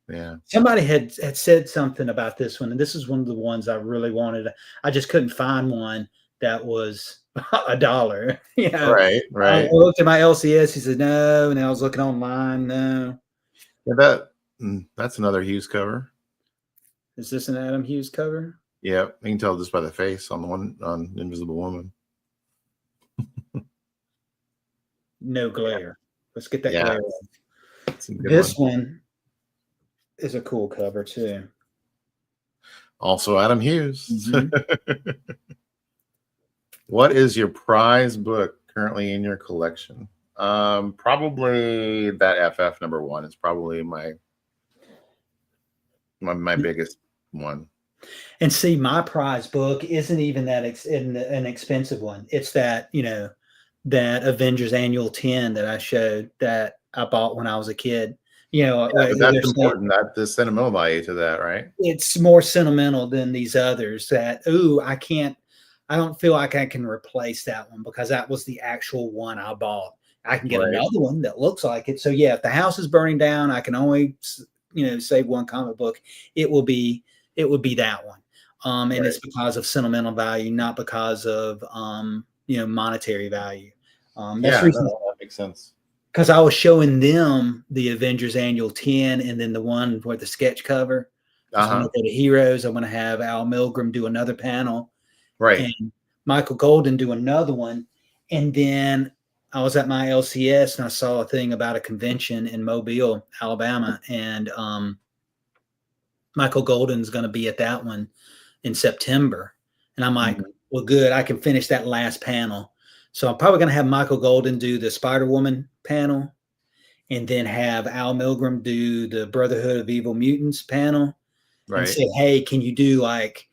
Yeah. Somebody had said something about this one, and this is one of the ones I really wanted. I just couldn't find one that was $1. Right. I looked at my LCS. He said no, and I was looking online. No. Yeah, that's another Hughes cover. Is this an Adam Hughes cover? Yeah, you can tell just by the face on the one on Invisible Woman. No glare. Let's get that glare on. This one is a cool cover too. Also Adam Hughes. Mm-hmm. What is your prize book currently in your collection? Probably that FF #1 is probably my biggest one. And see, my prize book isn't even that an expensive one. It's that, that Avengers Annual 10 that I showed that I bought when I was a kid. But that's important. That the sentimental value to that, right? It's more sentimental than these others that, I don't feel like I can replace that one because that was the actual one I bought. I can get another one that looks like it. So yeah, if the house is burning down, I can only, save one comic book. It would be that one. And it's because of sentimental value, not because of, monetary value. That makes sense. because I was showing them the Avengers Annual 10 and then the one with the sketch cover. When I go to Heroes, I'm going to have Al Milgrom do another panel. Right. And Michael Golden do another one. And then I was at my LCS and I saw a thing about a convention in Mobile, Alabama. And Michael Golden's going to be at that one in September. And I'm like, well, good. I can finish that last panel. So I'm probably going to have Michael Golden do the Spider-Woman panel and then have Al Milgrom do the Brotherhood of Evil Mutants panel. Right. And say, hey, can you do like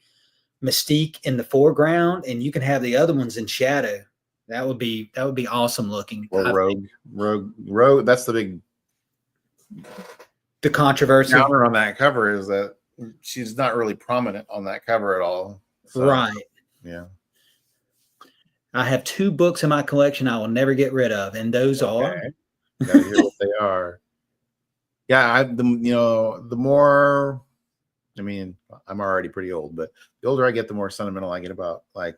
Mystique in the foreground and you can have the other ones in shadow? That would be awesome looking. Or Rogue. That's the controversy counter on that cover is that she's not really prominent on that cover at all. So, right. Yeah. I have 2 books in my collection I will never get rid of, and those are. Gotta hear what they are. Yeah, the more. I mean, I'm already pretty old, but the older I get, the more sentimental I get about like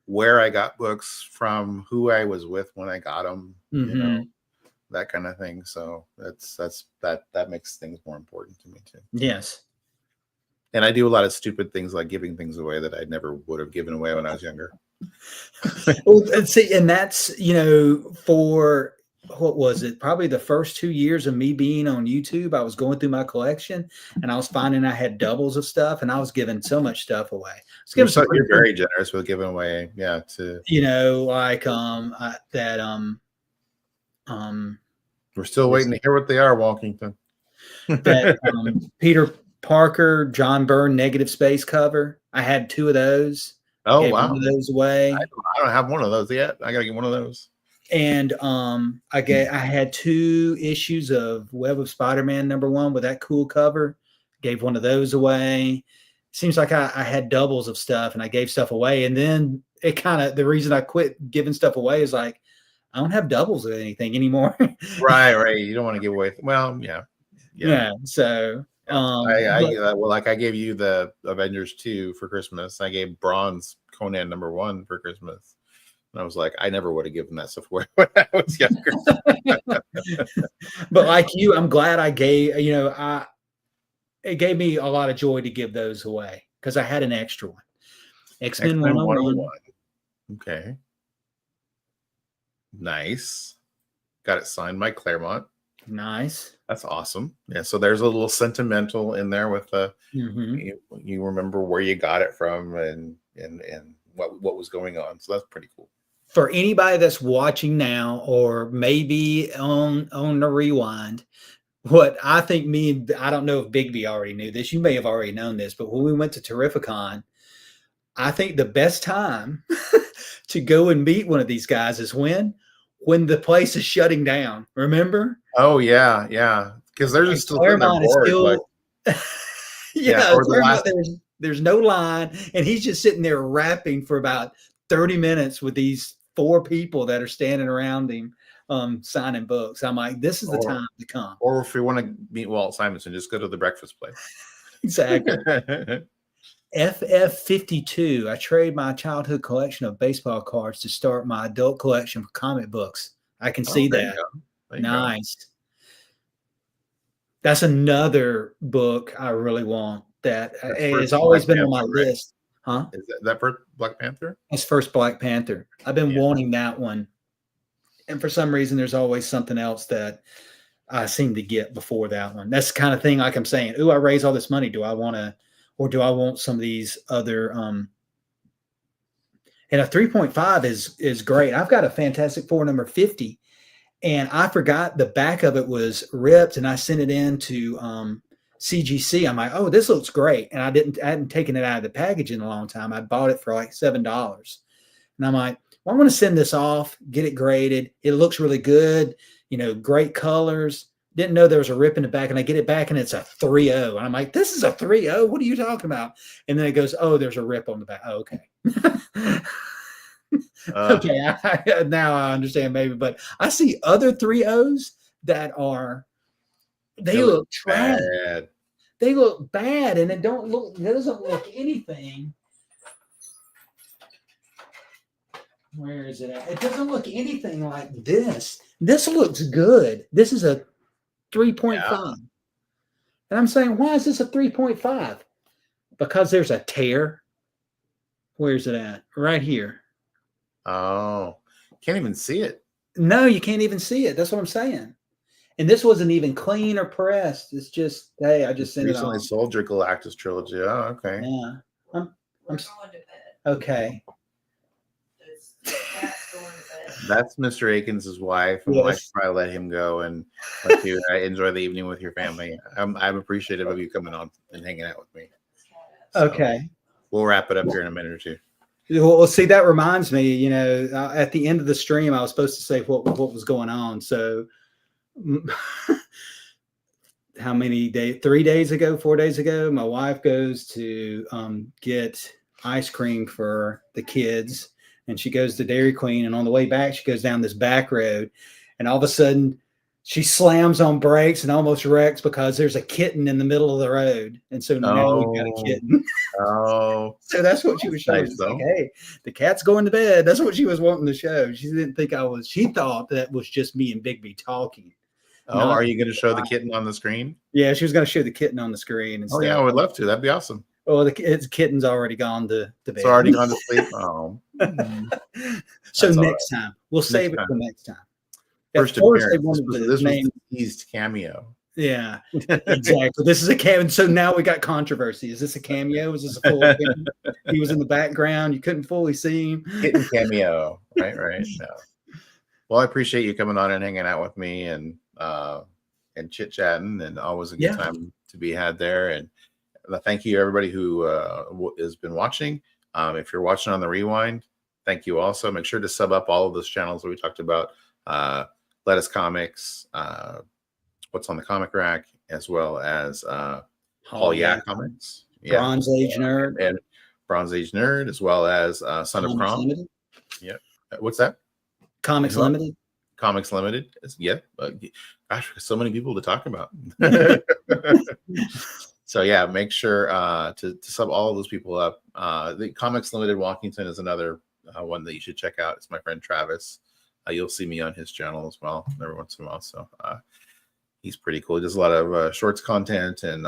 where I got books from, who I was with when I got them, that kind of thing. So that makes things more important to me too. Yes. And I do a lot of stupid things like giving things away that I never would have given away when I was younger. Well, see, and that's, for what was it? Probably the first 2 years of me being on YouTube, I was going through my collection and I was finding I had doubles of stuff and I was giving so much stuff away. You're very generous with giving away. Yeah. We're still waiting to hear what they are, Walkington. That Peter Parker, John Byrne negative space cover. I had 2 of those. Oh, wow. One of those away. I don't have one of those yet. I got to get one of those. And I had 2 issues of Web of Spider-Man #1 with that cool cover. Gave one of those away. Seems like I had doubles of stuff and I gave stuff away. And then the reason I quit giving stuff away is like, I don't have doubles of anything anymore. Right. You don't want to give away. Well, yeah. So I gave you the Avengers 2 for Christmas. I gave Bronze Conan #1 for Christmas. And I was like, I never would have given that stuff away when I was younger. But like you, I'm glad I gave, it gave me a lot of joy to give those away because I had an extra one. X-Men 101. Okay. Nice. Got it signed by Claremont. Nice. That's awesome. Yeah. So there's a little sentimental in there with you remember where you got it from and what was going on. So that's pretty cool. For anybody that's watching now or maybe on the rewind, what I think I don't know if Bigby already knew this. You may have already known this, but when we went to Terrificon, I think the best time to go and meet one of these guys is when the place is shutting down. Remember? Oh yeah. Because they're just still Claremont is still. There's no line, and he's just sitting there rapping for about 30 minutes with these 4 people that are standing around him, signing books. I'm like, this is the time to come. Or if you want to meet Walt Simonson, just go to the breakfast place. Exactly. FF52. I trade my childhood collection of baseball cards to start my adult collection of comic books. I can see that. Nice. That's another book I really want. That has always been on my list. Huh? Is that first Black Panther? It's first Black Panther. I've been wanting that one. And for some reason, there's always something else that I seem to get before that one. That's the kind of thing like I'm saying, I raise all this money. Do I want some of these other and a 3.5 is great. I've got a Fantastic Four number 50, and I forgot the back of it was ripped, and I sent it in to CGC. I'm like, oh, this looks great. And I hadn't taken it out of the package in a long time. I bought it for like $7. And I'm like, well, I'm going to send this off, get it graded. It looks really good. Great colors. Didn't know there was a rip in the back, and I get it back and it's a 3.0. And I'm like, this is a 3.0. What are you talking about? And then it goes, oh, there's a rip on the back. Oh, okay. Okay. Now I understand maybe, but I see other 3.0s that they look trash. They look bad, and it doesn't look anything Where is it at? It doesn't look anything like this. This looks good. This is a 3.5. Yeah. And I'm saying, why is this a 3.5? Because there's a tear. Where's it at? Right here. Oh, can't even see it. No, you can't even see it. That's what I'm saying. And this wasn't even clean or pressed. It's just, hey, I just sent it Recently on. sold your Galactus trilogy. Oh, okay. Yeah. We're going to bed. Okay. The cat's going to bed. That's Mr. Akins' wife, and I Yes. should probably let him go and let you enjoy the evening with your family. I'm appreciative of you coming on and hanging out with me. So, Okay. we'll wrap it up here in a minute or two. Well, see, that reminds me, you know, at the end of the stream, I was supposed to say what was going on. So how many days, 3 days ago, 4 days ago, my wife goes to get ice cream for the kids, and she goes to Dairy Queen, and on the way back, she goes down this back road, and all of a sudden she slams on brakes and almost wrecks because there's a kitten in the middle of the road. And so now we've got a kitten. Oh, So that's what she was showing. nice, It's like, hey, the cat's going to bed. That's what she was wanting to show. She didn't think she thought that was just me and Bigby talking. oh, are you going to show the kitten on the screen? Yeah, she was going to show the kitten on the screen. And Oh, yeah, I would love to. That'd be awesome. Oh, its kitten's already gone to bed. It's already gone to sleep. Oh. So That's all next time. We'll save it for next time. First At first, appearance. they wanted This the was name. the teased cameo. Yeah, exactly. This is a cameo. So now we got controversy. Is this a cameo? Is this a full cameo? He was in the background. You couldn't fully see him. Kitten cameo. Right. No. Well, I appreciate you coming on and hanging out with me and chit chatting, and always a good time to be had there. And thank you everybody who has been watching. If you're watching on the rewind, thank you also. Make sure to sub up all of those channels that we talked about. Lettuce Comics, What's on the Comic Rack, as well as Paul Yak Comics, Bronze Age Nerd, and Bronze Age Nerd, as well as Son of Crom. Yeah, what's that? Comics Limited. Comics Limited. Yeah, gosh, so many people to talk about. So yeah, make sure to sub all of those people up. The Comics Limited Walkington is another one that you should check out. It's my friend Travis. You'll see me on his channel as well every once in a while. So he's pretty cool. He does a lot of shorts content, and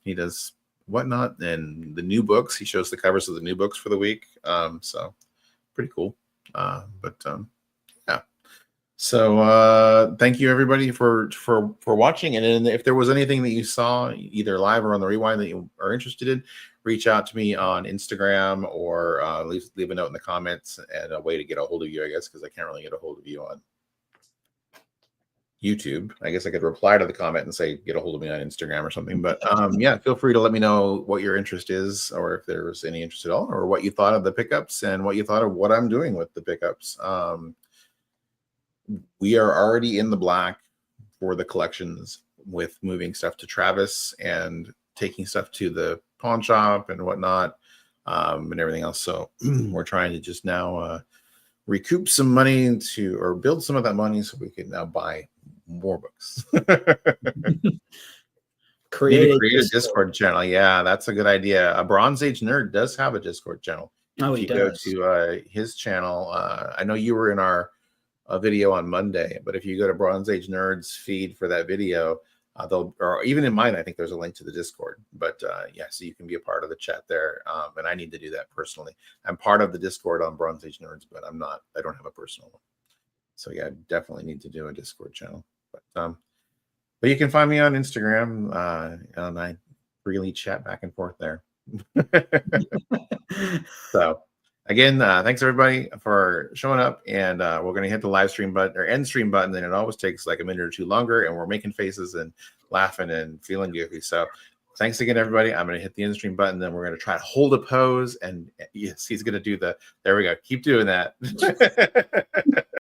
he does whatnot. And the new books, he shows the covers of the new books for the week. So pretty cool. Yeah. So thank you everybody for watching. And then if there was anything that you saw either live or on the rewind that you are interested in, reach out to me on Instagram, or leave a note in the comments, and a way to get a hold of you, I guess, because I can't really get a hold of you on YouTube. I guess I could reply to the comment and say get a hold of me on Instagram or something. But yeah, feel free to let me know what your interest is, or if there's any interest at all, or what you thought of the pickups and what you thought of what I'm doing with the pickups. We are already in the black for the collections with moving stuff to Travis and taking stuff to the pawn shop and whatnot, and everything else. So we're trying to just now recoup some money or build some of that money so we can now buy more books. create a Discord channel. Yeah, that's a good idea. A Bronze Age Nerd does have a Discord channel. Oh, he does. Go to his channel. I know you were in our video on Monday, but if you go to Bronze Age Nerd's feed for that video, or even in mine, I think there's a link to the Discord. But yeah, so you can be a part of the chat there. And I need to do that personally. I'm part of the Discord on Bronze Age Nerds, but I don't have a personal one. So yeah, I definitely need to do a Discord channel. But you can find me on Instagram, and I really chat back and forth there. So again, thanks everybody for showing up, and we're going to hit the live stream button or end stream button, and it always takes like a minute or two longer, and we're making faces and laughing and feeling goofy. So thanks again, everybody. I'm going to hit the end stream button, then we're going to try to hold a pose, and yes, he's going to do there we go. Keep doing that.